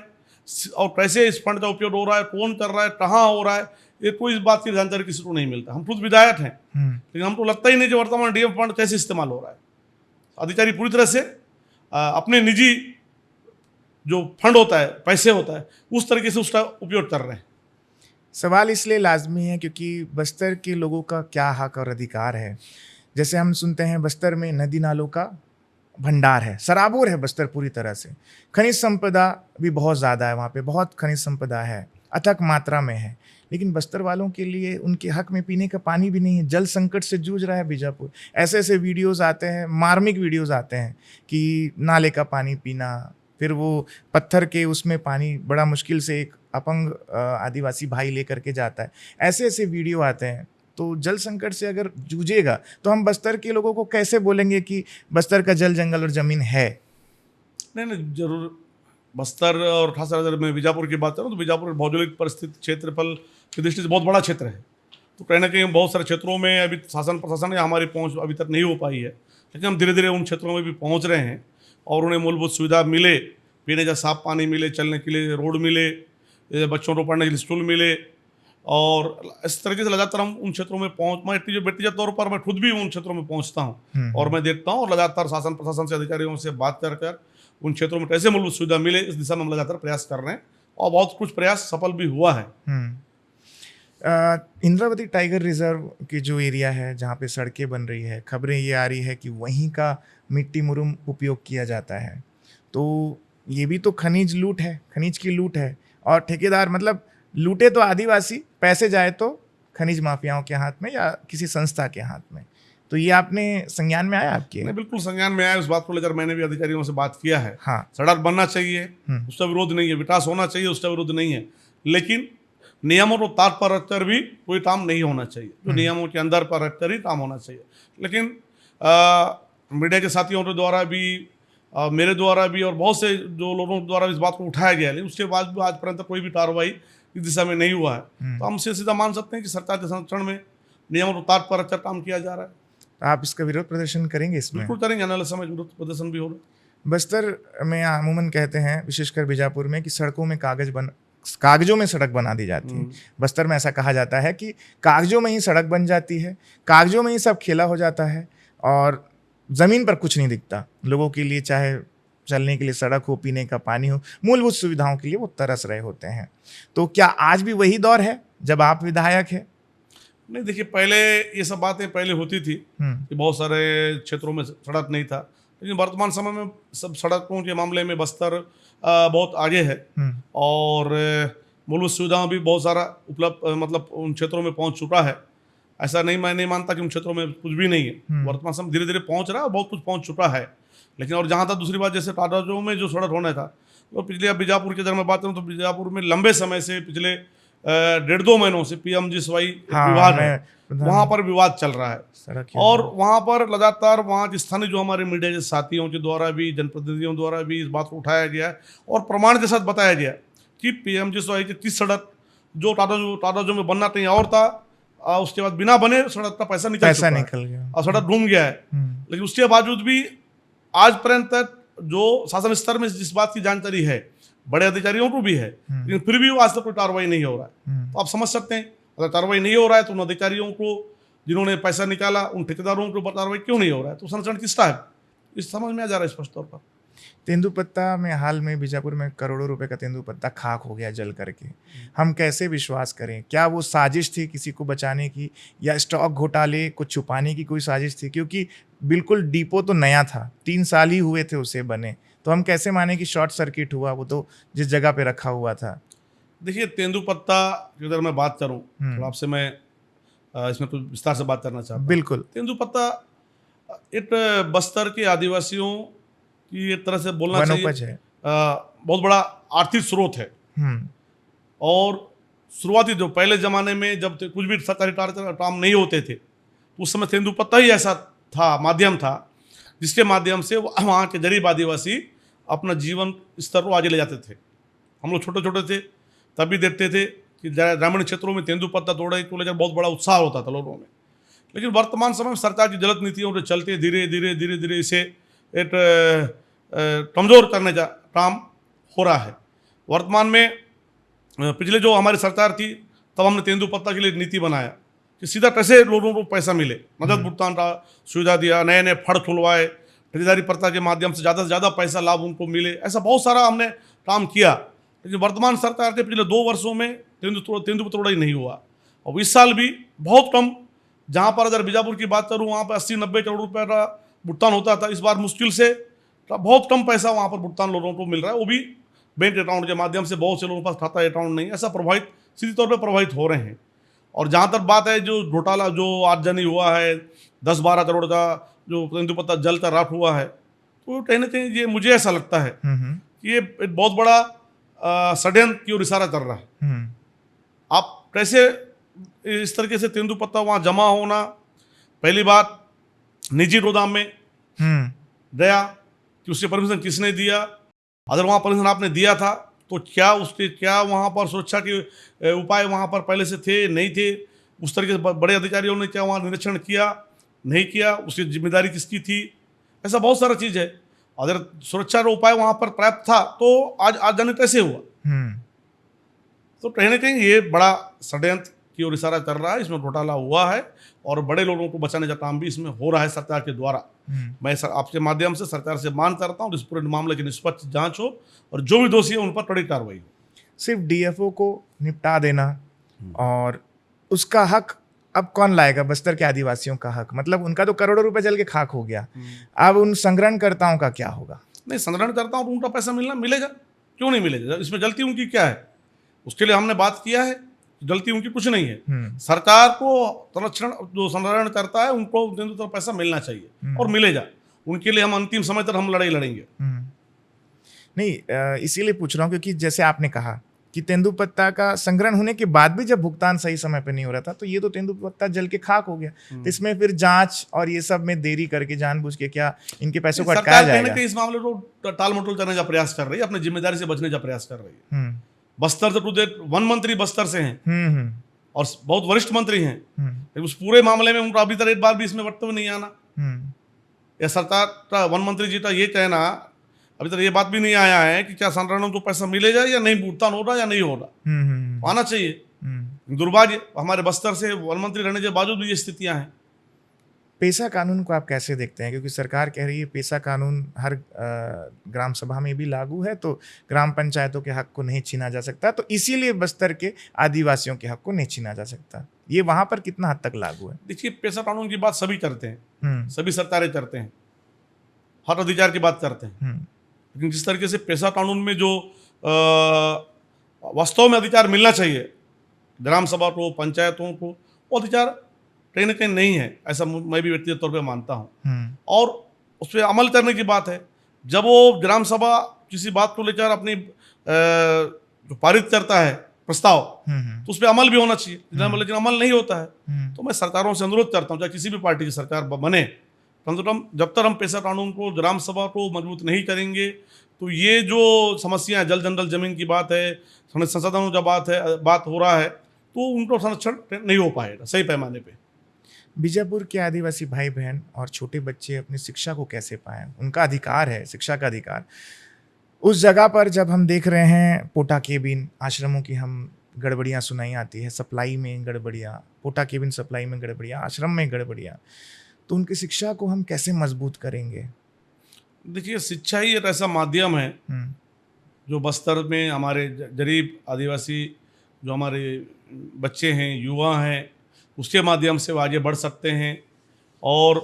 और कैसे इस फंड का उपयोग हो रहा है, कौन कर रहा है, कहाँ हो रहा है, ये कोई इस बात की जानकारी किसी को नहीं मिलता। हम खुद विधायक हैं, लेकिन हमको लगता ही नहीं कि वर्तमान डीएमएफ फंड कैसे इस्तेमाल हो रहा है। अधिकारी पूरी तरह से अपने निजी जो फंड होता है, पैसे होता है, उस तरीके से उसका उपयोग कर रहे हैं। सवाल इसलिए लाजमी है क्योंकि बस्तर के लोगों का क्या हक और अधिकार है। जैसे हम सुनते हैं बस्तर में नदी नालों का भंडार है, सराबोर है बस्तर पूरी तरह से, खनिज संपदा भी बहुत ज़्यादा है, वहाँ पे बहुत खनिज संपदा है, अथक मात्रा में है, लेकिन बस्तर वालों के लिए उनके हक में पीने का पानी भी नहीं है। जल संकट से जूझ रहा है बीजापुर। ऐसे ऐसे वीडियोज़ आते हैं, मार्मिक वीडियोज़ आते हैं कि नाले का पानी पीना, फिर वो पत्थर के उसमें पानी बड़ा मुश्किल से एक अपंग आदिवासी भाई लेकर के जाता है। ऐसे ऐसे वीडियो आते हैं। तो जल संकट से अगर जूझेगा तो हम बस्तर के लोगों को कैसे बोलेंगे कि बस्तर का जल, जंगल और ज़मीन है? नहीं, जरूर बस्तर और खासकर अगर मैं बीजापुर की बात करूँ तो बीजापुर भौगोलिक परिस्थिति क्षेत्रफल की दृष्टि से बहुत बड़ा क्षेत्र है। तो कहीं ना कहीं बहुत सारे क्षेत्रों में अभी शासन प्रशासन या हमारी पहुँच अभी तक नहीं हो पाई है, लेकिन हम धीरे धीरे उन क्षेत्रों में भी पहुँच रहे हैं और उन्हें मूलभूत सुविधा मिले, पीने का साफ पानी मिले, चलने के लिए रोड मिले, बच्चों को पढ़ने के लिए स्कूल मिले, और इस तरीके से लगातार हम उन क्षेत्रों में मैं व्यक्तिगत तौर पर मैं खुद भी उन क्षेत्रों में पहुंचता हूं और मैं देखता हूं, और लगातार शासन प्रशासन से अधिकारियों से बात कर उन क्षेत्रों में कैसे मूलभूत सुविधा मिले, इस दिशा में हम लगातार प्रयास कर रहे हैं और बहुत कुछ प्रयास सफल भी हुआ है। इंद्रावती टाइगर रिजर्व की जो एरिया है जहाँ पे सड़कें बन रही है, खबरें ये आ रही है कि वहीं का मिट्टी मुरुम उपयोग किया जाता है। तो ये भी तो खनिज लूट है, खनिज की लूट है, और ठेकेदार मतलब लूटे तो आदिवासी, पैसे जाए तो खनिज माफियाओं के हाथ में या किसी संस्था के हाथ में। तो ये आपने संज्ञान में आया आपके? नहीं, बिल्कुल संज्ञान में आया। उस बात को लेकर मैंने भी अधिकारियों से बात किया है। हाँ, सड़क बनना चाहिए, उसका विरोध नहीं है, विकास होना चाहिए, उसका विरोध नहीं है, लेकिन नियमों को ताक पर रखकर भी कोई काम नहीं होना चाहिए, जो नियमों के अंदर पर रखकर ही काम होना चाहिए। लेकिन मीडिया के साथियों के द्वारा भी, मेरे द्वारा भी और बहुत से जो लोगों द्वारा इस बात को उठाया गया है, लेकिन उसके बाद भी आज पर्यंत कोई भी कार्रवाई इस दिशा में नहीं हुआ है। तो हम सीधा मान सकते हैं कि सरकार के संरक्षण में नियमों को ताक पर रखकर काम किया जा रहा है। आप इसका विरोध प्रदर्शन करेंगे इसमें? बिल्कुल करेंगे, आने वाले समय विरोध प्रदर्शन भी होगा। बस्तर में अमूमन कहते हैं, विशेषकर बीजापुर में, कि सड़कों में कागजों में सड़क बना दी जाती है। बस्तर में ऐसा कहा जाता है कि कागजों में ही सड़क बन जाती है, कागजों में ही सब खेला हो जाता है और ज़मीन पर कुछ नहीं दिखता लोगों के लिए, चाहे चलने के लिए सड़क हो, पीने का पानी हो, मूलभूत सुविधाओं के लिए वो तरस रहे होते हैं। तो क्या आज भी वही दौर है जब आप विधायक हैं? नहीं, देखिए, पहले ये सब बातें पहले होती थी कि बहुत सारे क्षेत्रों में सड़क नहीं था, लेकिन वर्तमान समय में सब सड़कों के मामले में बस्तर बहुत आगे है और मूलभूत सुविधाओं भी बहुत सारा उपलब्ध, मतलब उन क्षेत्रों में पहुंच चुका है। ऐसा नहीं, मैं नहीं मानता कि उन क्षेत्रों में कुछ भी नहीं है। वर्तमान समय धीरे धीरे पहुंच रहा है और बहुत कुछ पहुंच चुका है। लेकिन और जहाँ तक दूसरी बात, जैसे कागजों में जो सड़क होना था, तो पिछले, अब बीजापुर की अगर मैं बात करूँ तो बीजापुर में लंबे समय से, पिछले 1.5-2 महीनों से PMGSY विवाद है, वहाँ पर विवाद चल रहा है और वहाँ पर लगातार वहाँ के स्थानीय जो हमारे मीडिया के साथियों के द्वारा भी, जनप्रतिनिधियों द्वारा भी इस बात को उठाया गया और प्रमाण के साथ बताया गया कि PMGSY की 30 सड़क जो टाटा जो में बनना चाहिए और था, उसके बाद बिना बने सड़क का पैसा निकल गया और सड़क डूब गया है। लेकिन उसके बावजूद भी आज पर्यंत तक जो शासन स्तर में जिस बात की जानकारी है, बड़े अधिकारियों को भी है, लेकिन फिर भी आज तक कोई कार्रवाई नहीं हो रहा है। तो आप समझ सकते हैं, अगर कार्रवाई नहीं हो रहा है तो उन अधिकारियों को जिन्होंने पैसा निकाला, उन ठेकेदारों के ऊपर कार्रवाई क्यों नहीं हो रहा है? तो संरक्षण किसका है, इस समझ में आ जा रहा है स्पष्ट तौर पर। तेंदुपत्ता में हाल में बीजापुर में करोड़ों रुपए का तेंदुपत्ता खाक हो गया जल करके। हम कैसे विश्वास करें? क्या वो साजिश थी किसी को बचाने की, या स्टॉक घोटाले को छुपाने की कोई साजिश थी? क्योंकि बिल्कुल डिपो तो नया था, 3 साल ही हुए थे उसे बने, तो हम कैसे माने कि शॉर्ट सर्किट हुआ? वो तो जिस जगह पे रखा हुआ था। देखिए, तेंदुपत्ता की अगर मैं बात करूं तो आपसे मैं इसमें कुछ विस्तार से बात करना चाहता हूं। बिल्कुल। तेंदुपत्ता एक बस्तर के आदिवासियों की एक तरह से बोलना वनोपज चाहिए है। बहुत बड़ा आर्थिक स्रोत है। और शुरुआती जो पहले जमाने में जब कुछ भी सरकारी काम नहीं होते थे, उस समय तेंदुपत्ता ही ऐसा था, माध्यम था, जिसके माध्यम से वहाँ के गरीब आदिवासी अपना जीवन स्तर को आगे ले जाते थे। हम लोग छोटे छोटे थे तब भी देखते थे कि ग्रामीण क्षेत्रों में तेंदुपत्ता तोड़ने को लेकर बहुत बड़ा उत्साह होता था लोगों में। लेकिन वर्तमान समय में सरकार की गलत नीतियों के चलते धीरे धीरे इसे एक कमज़ोर करने का काम हो रहा है। वर्तमान में पिछले जो हमारी सरकार थी तब हमने तेंदुपत्ता के लिए नीति बनाया कि सीधा कैसे लोगों को पैसा मिले, मदद भुगतान का सुविधा दिया, नए नए फंड खुलवाए, ठेकेदारी प्रथा के माध्यम से ज़्यादा पैसा लाभ उनको मिले, ऐसा बहुत सारा हमने काम किया। लेकिन वर्तमान सरकार के पिछले 2 वर्षों में तेंदुपत्ता ही नहीं हुआ। और इस साल भी बहुत कम, जहाँ पर अगर बीजापुर की बात करूँ वहाँ पर 80-90 करोड़ रुपये का भुगतान होता था, इस बार मुश्किल से बहुत कम पैसा वहाँ पर भुगतान लोगों को मिल रहा है, वो भी बैंक अकाउंट के माध्यम से। बहुत से लोगों के पास खाता अकाउंट नहीं, ऐसा प्रभावित सीधे तौर पर प्रभावित हो रहे हैं। और जहाँ तक बात है जो घोटाला जो आगजनी हुआ है 10-12 करोड़ का, जो तेंदुपत्ता जल का राख हुआ है, तो कहीं ना कहीं ये मुझे ऐसा लगता है कि ये एक बहुत बड़ा षड्यंत्र की ओर इशारा कर रहा है। आप कैसे इस तरीके से तेंदुपत्ता वहाँ जमा होना, पहली बात निजी गोदाम में गया कि उससे परमिशन किसने दिया? अगर वहाँ परमिशन आपने दिया था तो क्या वहाँ पर सुरक्षा के उपाय वहाँ पर पहले से थे, नहीं थे? उस तरीके से बड़े अधिकारियों ने क्या वहाँ निरीक्षण किया, नहीं किया? उसकी जिम्मेदारी किसकी थी? ऐसा बहुत सारा चीज़ है। अगर सुरक्षा का उपाय वहाँ पर पर्याप्त था तो आज जाने कैसे हुआ? तो कहीं ना कहीं ये बड़ा षड्यंत्र की ओर इशारा कर रहा है, इसमें घोटाला हुआ है और बड़े लोगों को बचाने का काम भी इसमें हो रहा है सरकार के द्वारा। मैं आपके माध्यम से सरकार से मांग करता हूँ इस पूरे मामले की निष्पक्ष जांच हो और जो भी दोषी है उन पर कड़ी कार्रवाई हो। सिर्फ डीएफओ को निपटा देना और उसका हक अब कौन लाएगा? बस्तर के आदिवासियों का हक, मतलब उनका तो करोड़ों रुपए जल के खाक हो गया, अब उन संग्रहणकर्ताओं का क्या होगा? नहीं, संग्रहणकर्ताओं को उनका पैसा मिलेगा, क्यों नहीं मिलेगा? इसमें गलती उनकी क्या है? उसके लिए हमने बात किया है, गलती उनकी कुछ नहीं है। सरकार को संरक्षण जो संरक्षण करता है उनको तो पैसा मिलना चाहिए और मिलेगा। उनके लिए हम अंतिम समय तक हम लड़ाई लड़ेंगे। नहीं, इसीलिए पूछ रहा हूँ क्योंकि जैसे आपने कहा कि तेंदुपत्ता का संग्रहण होने के बाद भी जब भुगतान सही समय पे नहीं हो रहा था, तो ये तो तेंदुपत्ता जल के खाक हो गया। तो इसमें फिर जांच और ये सब में देरी करके जानबूझ के क्या इनके पैसों को अटकाया जाएगा? इस मामले को टाल मटोल करने का प्रयास कर रही है, अपनी जिम्मेदारी से बचने का प्रयास कर रही है। बस्तर से टू वन मंत्री बस्तर से हैं और बहुत वरिष्ठ मंत्री हैं, उस पूरे मामले में उनका अभी तक एक बार भी इसमें वक्तव्य नहीं आना, या सरकार का वन मंत्री जी का ये कहना अभी तक ये बात भी नहीं आया है कि क्या संरक्षण को पैसा मिलेगा या नहीं, भुगतान हो रहा या नहीं हो रहा, आना चाहिए। दुर्भाग्य हमारे बस्तर से वन मंत्री रहने के बावजूद भी ये स्थितियां हैं। पेशा कानून को आप कैसे देखते हैं? क्योंकि सरकार कह रही है पेशा कानून हर ग्राम सभा में भी लागू है, तो ग्राम पंचायतों के हक को नहीं छीना जा सकता, तो इसीलिए बस्तर के आदिवासियों के हक को नहीं छीना जा सकता। ये वहां पर कितना हद तक लागू है? देखिए, पेशा कानून की बात सभी करते हैं, सभी सरकारें करते हैं, हर अधिकार की बात करते हैं, लेकिन जिस तरीके से पेशा कानून में जो वास्तव में अधिकार मिलना चाहिए ग्राम सभा को, पंचायतों को, वो अधिकार कहीं ना कहीं नहीं है, ऐसा मैं भी व्यक्तिगत तौर पे मानता हूँ। और उस पर अमल करने की बात है, जब वो ग्राम सभा किसी बात को लेकर अपनी जो पारित करता है प्रस्ताव, तो उस पर अमल भी होना चाहिए, लेकिन अमल नहीं होता है। तो मैं सरकारों से अनुरोध करता हूँ, चाहे किसी भी पार्टी की सरकार बने, कम से कम जब तक हम पेशा कानून को, ग्राम सभा को मजबूत नहीं करेंगे तो ये जो समस्या जल जंगल जमीन की बात है, संसाधनों की बात हो रहा है, तो उनको संरक्षण नहीं हो पाएगा सही पैमाने पे। बीजापुर के आदिवासी भाई बहन और छोटे बच्चे अपनी शिक्षा को कैसे पाएं? उनका अधिकार है, शिक्षा का अधिकार। उस जगह पर जब हम देख रहे हैं पोटा केबिन आश्रमों की हम गड़बड़ियाँ सुनाई आती है, सप्लाई में गड़बड़ियाँ, पोटा केबिन सप्लाई में गड़बड़ियाँ, आश्रम में गड़बड़ियाँ, तो उनकी शिक्षा को हम कैसे मजबूत करेंगे? देखिए, शिक्षा ही एक ऐसा माध्यम है जो बस्तर में हमारे गरीब आदिवासी जो हमारे बच्चे हैं, युवा हैं, उसके माध्यम से वो आगे बढ़ सकते हैं और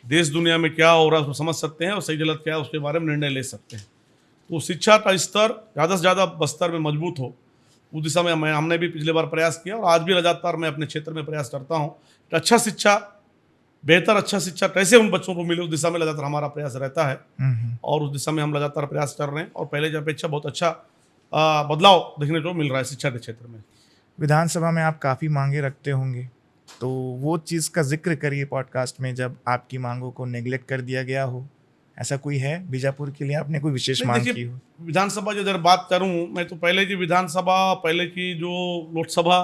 देश दुनिया में क्या हो रहा है उसको समझ सकते हैं और सही गलत क्या है उसके बारे में निर्णय ले सकते हैं। तो शिक्षा का स्तर ज़्यादा से ज़्यादा बस्तर में मजबूत हो, उस दिशा में हमने भी पिछले बार प्रयास किया और आज भी लगातार मैं अपने क्षेत्र में प्रयास करता हूँ कि अच्छा शिक्षा कैसे उन बच्चों को मिले, उस दिशा में लगातार हमारा प्रयास रहता है और उस दिशा में हम लगातार प्रयास कर रहे हैं और पहले की अपेक्षा बहुत अच्छा बदलाव देखने को मिल रहा है शिक्षा के क्षेत्र में। विधानसभा में आप काफ़ी मांगे रखते होंगे, तो वो चीज़ का जिक्र करिए पॉडकास्ट में जब आपकी मांगों को नेग्लेक्ट कर दिया गया हो। ऐसा कोई है बीजापुर के लिए आपने कोई विशेष मांग की हो? विधानसभा की अगर बात करूं मैं तो पहले की विधानसभा, पहले की जो लोकसभा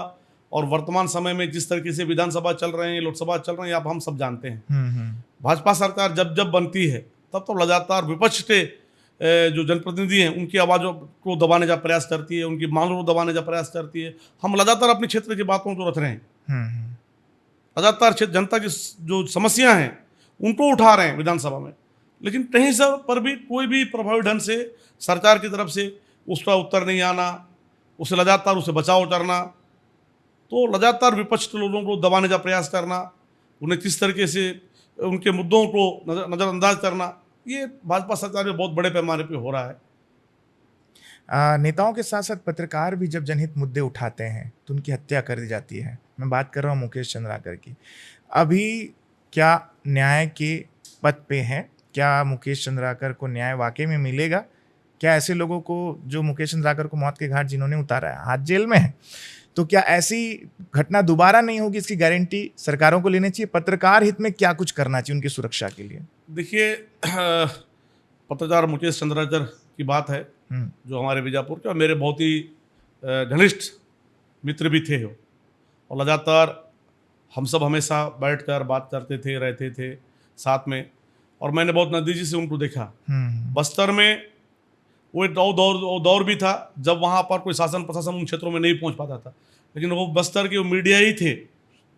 और वर्तमान समय में जिस तरीके से विधानसभा चल रहे हैं, लोकसभा चल रहे हैं, आप हम सब जानते हैं। भाजपा सरकार जब जब बनती है तब तो लगातार विपक्ष के जो जनप्रतिनिधि हैं उनकी आवाज़ों को दबाने का प्रयास करती है, उनकी मांगों को दबाने का प्रयास करती है। हम लगातार अपने क्षेत्र की बातों को रख रहे हैं, लगातार क्षेत्र जनता की जो समस्या हैं उनको उठा रहे हैं विधानसभा में, लेकिन कहीं से पर भी कोई भी प्रभावी ढंग से सरकार की तरफ से उसका उत्तर नहीं आना, उसे लगातार उसे बचाव करना, तो लगातार विपक्ष के लोगों को दबाने का प्रयास करना, उन्हें किस तरीके से उनके मुद्दों को नज़रअंदाज करना, ये भाजपा सरकार में बहुत बड़े पैमाने पे हो रहा है। नेताओं के साथ साथ पत्रकार भी जब जनहित मुद्दे उठाते हैं तो उनकी हत्या कर दी जाती है। मैं बात कर रहा हूँ मुकेश चंद्राकर की। अभी क्या न्याय के पथ पे हैं? क्या मुकेश चंद्राकर को न्याय वाकई में मिलेगा? क्या ऐसे लोगों को जो मुकेश चंद्राकर को मौत के घाट जिन्होंने उतारा है आज जेल में है, तो क्या ऐसी घटना दोबारा नहीं होगी? इसकी गारंटी सरकारों को लेनी चाहिए। पत्रकार हित में क्या कुछ करना चाहिए उनकी सुरक्षा के लिए? देखिए, पत्रकार मुकेश चंद्राकर की बात है जो हमारे बीजापुर के और मेरे बहुत ही घनिष्ठ मित्र भी थे हो, और लगातार हम सब हमेशा बैठकर बात करते थे, रहते थे साथ में, और मैंने बहुत नज़दीकी से उनको देखा। बस्तर में वो एक दौर भी था जब वहाँ पर कोई शासन प्रशासन उन क्षेत्रों में नहीं पहुँच पाता था, लेकिन वो बस्तर के मीडिया ही थे,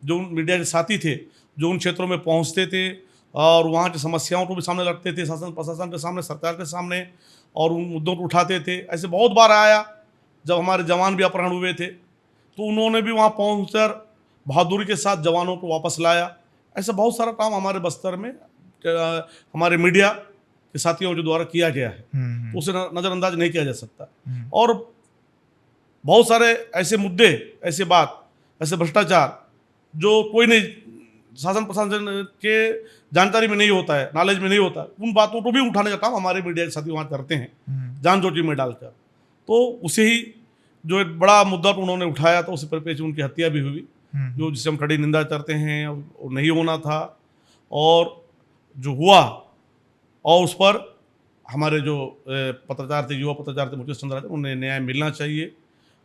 जो मीडिया के साथी थे, जो उन क्षेत्रों में पहुँचते थे और वहाँ की समस्याओं को भी सामने रखते थे, शासन प्रशासन के सामने, सरकार के सामने, और उन मुद्दों को उठाते थे। ऐसे बहुत बार आया जब हमारे जवान भी अपहरण हुए थे तो उन्होंने भी वहाँ पहुँचकर बहादुरी के साथ जवानों को वापस लाया। ऐसा बहुत सारा काम हमारे बस्तर में हमारे मीडिया के साथियों के द्वारा किया गया है, तो उसे नज़रअंदाज नहीं किया जा सकता। और बहुत सारे ऐसे मुद्दे, ऐसे भ्रष्टाचार जो कोई नहीं, शासन प्रशासन के जानकारी में नहीं होता है, नॉलेज में नहीं होता है, उन बातों को भी उठाने का काम हमारे मीडिया के साथी वहाँ करते हैं, जान जोखिम में डालकर। तो उसे ही जो एक बड़ा मुद्दा उन्होंने उठाया तो उसी परिप्रेक्ष्य उनकी हत्या भी हुई, जो जिसे हम कड़ी निंदा करते हैं, वो नहीं होना था। और जो हुआ और उस पर हमारे जो पत्रकार थे, युवा पत्रकार थे मुकेश चंद्राकर, उन्हें न्याय मिलना चाहिए।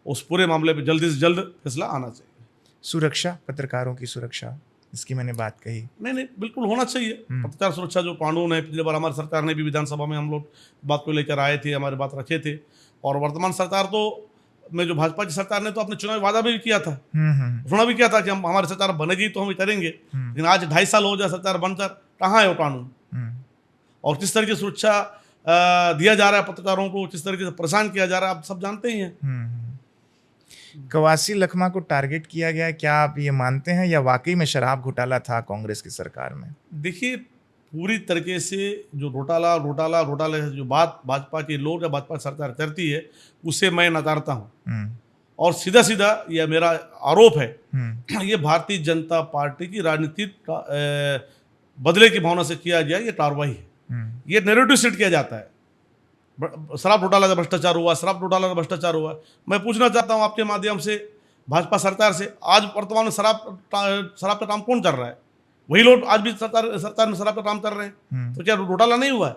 उस पूरे मामले पे जल्दी से जल्द फैसला आना चाहिए। सुरक्षा, पत्रकारों की सुरक्षा, इसकी मैंने बात कही। नहीं, बिल्कुल होना चाहिए। पत्रकार सुरक्षा जो कानून है, पिछले बार हमारी सरकार ने भी विधानसभा में हम लोग बात को लेकर आए थे, हमारे बात रखे थे, और वर्तमान सरकार तो में जो भाजपा की सरकार ने तो अपने चुनावी वादा भी किया था, घोषणा भी किया था कि हम हमारी सरकार बनेगी तो हम करेंगे, लेकिन आज 2.5 साल हो गया सरकार बनकर, कहाँ है वो कानून? और किस तरह की सुरक्षा दिया जा रहा है पत्रकारों को, किस तरीके से परेशान किया जा रहा है, आप सब जानते ही हैं। कवासी लखमा को टारगेट किया गया है, क्या आप ये मानते हैं, या वाकई में शराब घोटाला था कांग्रेस की सरकार में? देखिए, पूरी तरीके से जो घोटाला जो बात भाजपा के लोग या भाजपा सरकार करती है उसे मैं नकारता हूँ, और सीधा सीधा यह मेरा आरोप है, ये भारतीय जनता पार्टी की राजनीतिक बदले की भावना से किया गया ये कार्रवाई है। ये नैरेटिव सेट किया जाता है, शराब घोटाला का भ्रष्टाचार हुआ। मैं पूछना चाहता हूं आपके माध्यम से भाजपा सरकार से, आज वर्तमान में शराब का काम कौन कर रहा है? वही लोग आज भी सरकार में शराब का काम कर रहे हैं, तो क्या घोटाला नहीं हुआ है?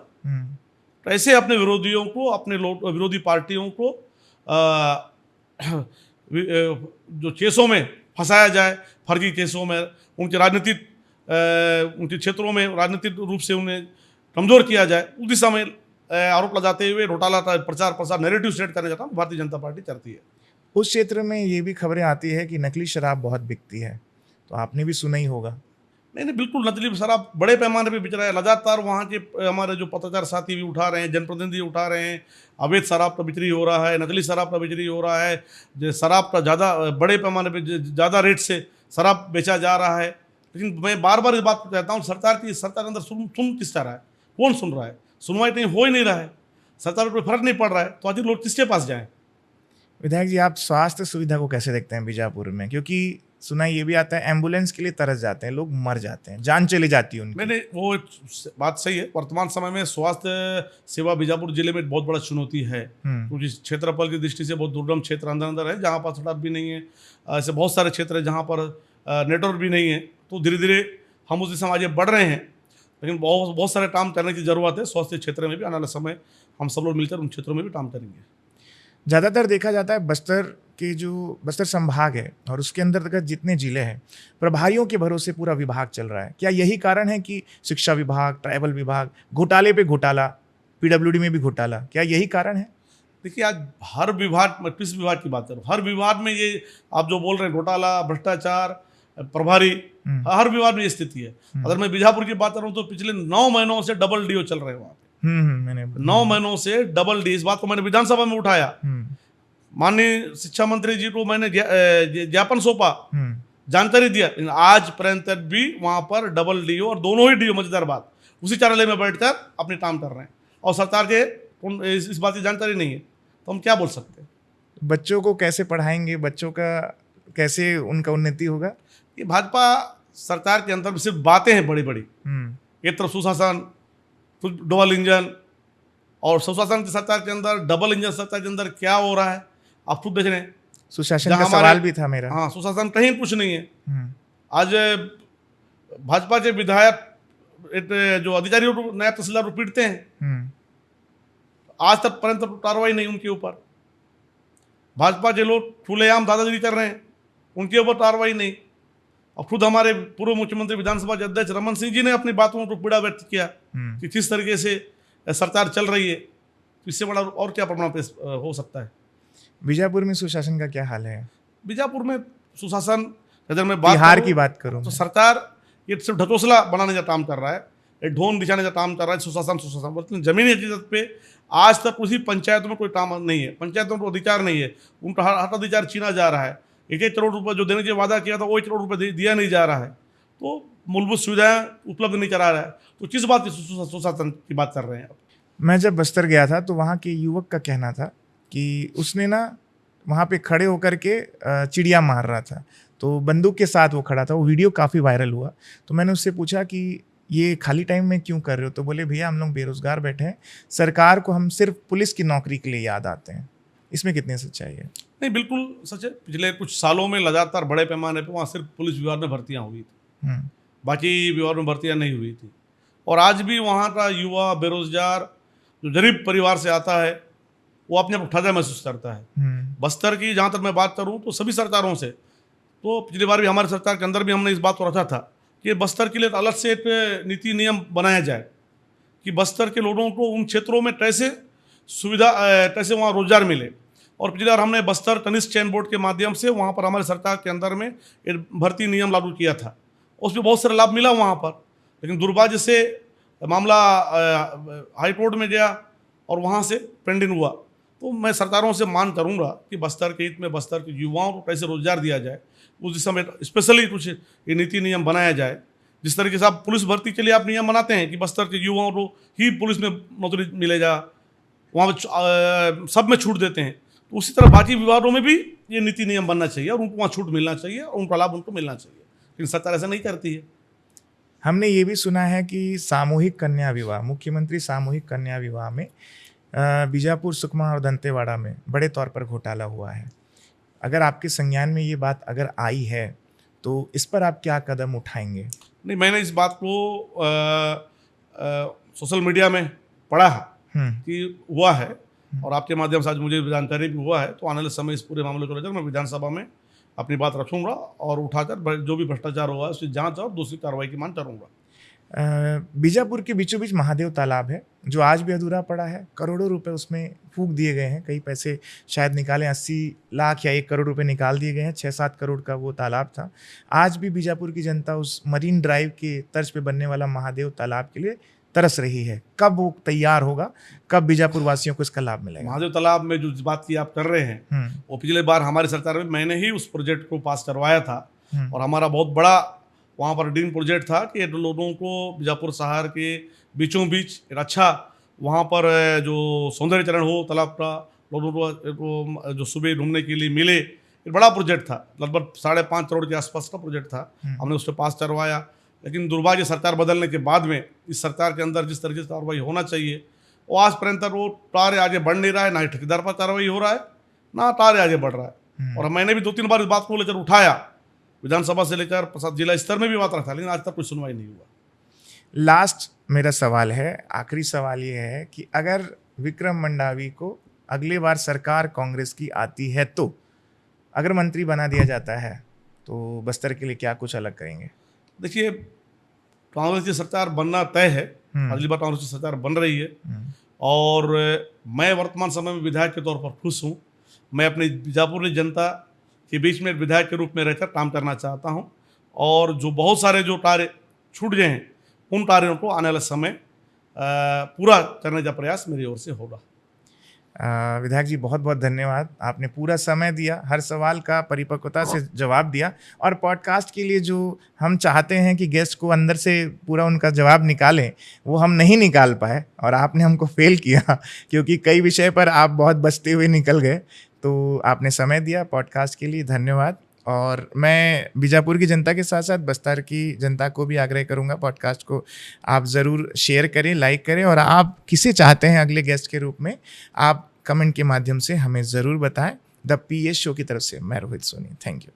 तो ऐसे अपने विरोधियों को, अपने विरोधी पार्टियों को जो केसों में फंसाया जाए, फर्जी केसों में उनके राजनीतिक उनके क्षेत्रों में राजनीतिक रूप से उन्हें कमजोर किया जाए, उस दिशा में आरोप लगाते हुए घोटाला का प्रचार प्रसार नैरेटिव सेट करने जाता भारतीय जनता पार्टी करती है। उस क्षेत्र में ये भी खबरें आती है कि नकली शराब बहुत बिकती है, तो आपने भी सुना ही होगा। नहीं, बिल्कुल नकली शराब बड़े पैमाने पे बिक रहा है। लगातार वहाँ के हमारे जो पत्रकार साथी भी उठा रहे हैं, जनप्रतिनिधि उठा रहे हैं, अवैध शराब का बिक्री हो रहा है, नकली शराब का बिक्री हो रहा है, शराब का ज़्यादा बड़े पैमाने पे ज़्यादा रेट से शराब बेचा जा रहा है। लेकिन मैं बार बार इस बात को कहता हूँ, सरकार के अंदर सुन किस रहा है? कौन सुन रहा है? सुनवाई कहीं हो ही नहीं रहा है, सरकार में कोई फर्क नहीं पड़ रहा है, तो आखिर लोग किसके पास जाएं? विधायक जी, आप स्वास्थ्य सुविधा को कैसे देखते हैं बीजापुर में? क्योंकि सुना ये भी आता है एम्बुलेंस के लिए तरस जाते हैं लोग, मर जाते हैं, जान चली जाती है उनकी। मैंने वो बात सही है। वर्तमान समय में स्वास्थ्य सेवा बीजापुर जिले में बहुत बड़ा चुनौती है, क्योंकि क्षेत्रफल की दृष्टि से बहुत दुर्गम क्षेत्र अंदर है, जहाँ पर सड़क भी नहीं है। ऐसे बहुत सारे क्षेत्र है जहाँ पर नेटवर्क भी नहीं है। तो धीरे धीरे हम उस दिशा में आगे बढ़ रहे हैं, लेकिन बहुत सारे काम करने की जरूरत है। स्वास्थ्य क्षेत्र में भी आने वाले समय हम सब लोग मिलकर उन क्षेत्रों में भी काम करेंगे। ज़्यादातर देखा जाता है बस्तर के जो बस्तर संभाग है और उसके अंतर्गत जितने जिले हैं, प्रभारियों के भरोसे पूरा विभाग चल रहा है। क्या यही कारण है कि शिक्षा विभाग, ट्राइबल विभाग, घोटाले पे घोटाला, पीडब्ल्यूडी में भी घोटाला, क्या यही कारण है? देखिए, आज हर विभाग, मैं किस विभाग की बात करूँ, हर विभाग में ये आप जो बोल रहे हैं घोटाला, भ्रष्टाचार, प्रभारी, हर विभाग में ये स्थिति है। अगर मैं बीजापुर की बात करूँ तो पिछले 9 महीनों से डबल डीओ चल रहे हैं वहाँ पे। मैंने 9 महीनों से डबल डी, इस बात को मैंने विधानसभा में उठाया। माननीय शिक्षा मंत्री जी को मैंने ज्ञापन सौंपा, जानकारी दिया, लेकिन आज पर्यंत भी वहां पर डबल डीओ और दोनों ही डीओ, मजेदार बात, उसी कार्यालय में बैठकर अपने काम कर रहे हैं और सरकार के इस बात की जानकारी नहीं है। तो हम क्या बोल सकते हैं? बच्चों को कैसे पढ़ाएंगे? बच्चों का कैसे उनका उन्नति होगा? ये भाजपा सरकार के अंदर सिर्फ बातें हैं बड़ी बड़ी। एक तरफ सुशासन, डबल इंजन, और सुशासन की सरकार के अंदर, डबल इंजन सरकार के अंदर क्या हो रहा है आप खुद देख रहे हैं। सुशासन का सवाल भी था मेरा। हाँ, सुशासन कहीं कुछ नहीं है। आज भाजपा के विधायक जो अधिकारियों को, नायब तहसीलदार को पीटते हैं, आज तक पर्यंत कार्रवाई नहीं उनके ऊपर। भाजपा के लोग खुलेआम दादागिरी कर रहे हैं, उनके ऊपर कार्रवाई नहीं। और खुद हमारे पूर्व मुख्यमंत्री, विधानसभा के अध्यक्ष रमन सिंह जी ने अपनी बातों को पीड़ा व्यक्त किया कि किस तरीके से सरकार चल रही है। इससे बड़ा और क्या परिणाम पेश हो सकता है? बीजापुर में सुशासन का क्या हाल है? बीजापुर में सुशासन, अगर मैं बिहार की बात करूं तो सरकार ये सिर्फ ढकोसला बनाने का काम कर रहा है, एक ढोन दिखाने का काम कर रहा है। सुशासन जमीनी हकीकत पे आज तक उसी पंचायतों में कोई काम नहीं है, पंचायतों को अधिकार नहीं है, उनका हक अधिकार छीना जा रहा है। 1 करोड़ रुपये जो देने के वादा किया था, वो 1 करोड़ रुपये दिया नहीं जा रहा है। तो मूलभूत सुविधाएं उपलब्ध नहीं करा रहा है। तो किस बात की सुशासन की बात कर रहे हैं? मैं जब बस्तर गया था तो वहाँ के युवक का कहना था कि उसने ना वहाँ पे खड़े होकर के चिड़िया मार रहा था, तो बंदूक के साथ वो खड़ा था। वो वीडियो काफ़ी वायरल हुआ। तो मैंने उससे पूछा कि ये खाली टाइम में क्यों कर रहे हो? तो बोले भैया हम लोग बेरोजगार बैठे हैं, सरकार को हम सिर्फ पुलिस की नौकरी के लिए याद आते हैं। इसमें कितनी सच्चाई है? नहीं, बिल्कुल सच है। पिछले कुछ सालों में लगातार बड़े पैमाने पर वहाँ सिर्फ पुलिस विभाग में भर्तियाँ हुई थी, बाकी विभाग में भर्तियाँ नहीं हुई थी। और आज भी वहाँ का युवा बेरोजगार जो गरीब परिवार से आता है, वो अपने आप ठगा महसूस करता है। बस्तर की जहाँ तक मैं बात करूँ तो सभी सरकारों से, तो पिछली बार भी हमारी सरकार के अंदर भी हमने इस बात को रखा था कि बस्तर के लिए अलग से एक नीति नियम बनाया जाए कि बस्तर के लोगों को उन क्षेत्रों में कैसे सुविधा, कैसे वहाँ रोजगार मिले। और पिछली बार हमने बस्तर कनिष्ठ चयन बोर्ड के माध्यम से वहाँ पर हमारी सरकार के अंदर में एक भर्ती नियम लागू किया था, उसमें बहुत सारा लाभ मिला वहाँ पर। लेकिन दुर्भाग्य से मामला हाई कोर्ट में गया और वहाँ से पेंडिंग हुआ। तो मैं सरकारों से मांग करूंगा कि बस्तर के हित में बस्तर के युवाओं को कैसे रोजगार दिया जाए, उस दिशा में स्पेशली कुछ ये नीति नियम बनाया जाए। जिस तरीके से आप पुलिस भर्ती के लिए आप नियम बनाते हैं कि बस्तर के युवाओं को ही पुलिस में नौकरी मिलेगा, वहाँ सब में छूट देते हैं, तो उसी तरह बाकी विभागों में भी ये नीति नियम बनना चाहिए और उनको वहाँ छूट मिलना चाहिए और उनका लाभ उनको मिलना चाहिए। लेकिन सरकार ऐसा नहीं करती है। हमने ये भी सुना है कि सामूहिक कन्या विवाह, मुख्यमंत्री सामूहिक कन्या विवाह में बीजापुर, सुकमा और दंतेवाड़ा में बड़े तौर पर घोटाला हुआ है। अगर आपके संज्ञान में ये बात अगर आई है तो इस पर आप क्या कदम उठाएंगे? नहीं, मैंने इस बात को सोशल मीडिया में पढ़ा है कि हुआ है, और आपके माध्यम से आज मुझे जानकारी भी हुआ है। तो आने वाले समय इस पूरे मामले को लेकर मैं विधानसभा में अपनी बात रखूंगा और उठाकर जो भी भ्रष्टाचार हुआ है उसकी जांच और दूसरी कार्रवाई की मांग करूंगा। बीजापुर के बीचों बीच महादेव तालाब है जो आज भी अधूरा पड़ा है। करोड़ों रुपए उसमें फूंक दिए गए हैं, कई पैसे शायद निकाले, 80 लाख या 1 करोड़ रुपए निकाल दिए गए हैं। 6-7 करोड़ का वो तालाब था। आज भी बीजापुर की जनता उस मरीन ड्राइव के तर्ज पे बनने वाला महादेव तालाब के लिए तरस रही है। कब वो तैयार होगा, कब बीजापुर वासियों को इसका लाभ मिलेगा? महादेव तालाब में जो बात की आप कर रहे हैं, वो पिछले बार हमारी सरकार में मैंने ही उस प्रोजेक्ट को पास करवाया था, और हमारा बहुत बड़ा वहाँ पर ड्रीम प्रोजेक्ट था कि लोगों को बीजापुर शहर के बीचों बीच एक अच्छा वहाँ पर जो सौंदर्यीकरण हो तालाब का, लोगों को जो सुबह घूमने के लिए मिले। एक बड़ा प्रोजेक्ट था, लगभग 5.5 करोड़ के आसपास का प्रोजेक्ट था। हमने उस पर पास करवाया, लेकिन दुर्भाग्य सरकार बदलने के बाद में इस सरकार के अंदर जिस तरीके से कार्रवाई होना चाहिए वो आज पर्यंत वो कार्य आगे बढ़ नहीं रहा है। ना ही ठेकेदार पर कार्रवाई हो रहा है, ना कार्य आगे बढ़ रहा है। और मैंने भी 2-3 बार इस बात को लेकर उठाया, विधानसभा से लेकर प्रसाद जिला स्तर में भी बात रखा, लेकिन आज तक कोई सुनवाई नहीं हुआ। लास्ट मेरा सवाल है, आखिरी सवाल ये है कि अगर विक्रम मंडावी को अगली बार सरकार कांग्रेस की आती है तो अगर मंत्री बना दिया जाता है तो बस्तर के लिए क्या कुछ अलग करेंगे? देखिए, कांग्रेस की सरकार बनना तय है, अगली बार कांग्रेस की सरकार बन रही है, और मैं वर्तमान समय में विधायक के तौर पर खुश हूँ। मैं अपनी बीजापुर की जनता के बीच में विधायक के रूप में रहकर काम करना चाहता हूँ, और जो बहुत सारे जो कार्य छूट गए हैं उन कार्यों को आने वाले समय पूरा करने का प्रयास मेरी ओर से होगा। विधायक जी, बहुत बहुत धन्यवाद। आपने पूरा समय दिया, हर सवाल का परिपक्वता से जवाब दिया, और पॉडकास्ट के लिए जो हम चाहते हैं कि गेस्ट को अंदर से पूरा उनका जवाब निकालें, वो हम नहीं निकाल पाए, और आपने हमको फेल किया क्योंकि कई विषय पर आप बहुत बचते हुए निकल गए। तो आपने समय दिया पॉडकास्ट के लिए, धन्यवाद। और मैं बीजापुर की जनता के साथ साथ बस्तर की जनता को भी आग्रह करूंगा, पॉडकास्ट को आप ज़रूर शेयर करें, लाइक करें, और आप किसे चाहते हैं अगले गेस्ट के रूप में आप कमेंट के माध्यम से हमें ज़रूर बताएं। द PS शो की तरफ से मैं रोहित सोनी, थैंक यू।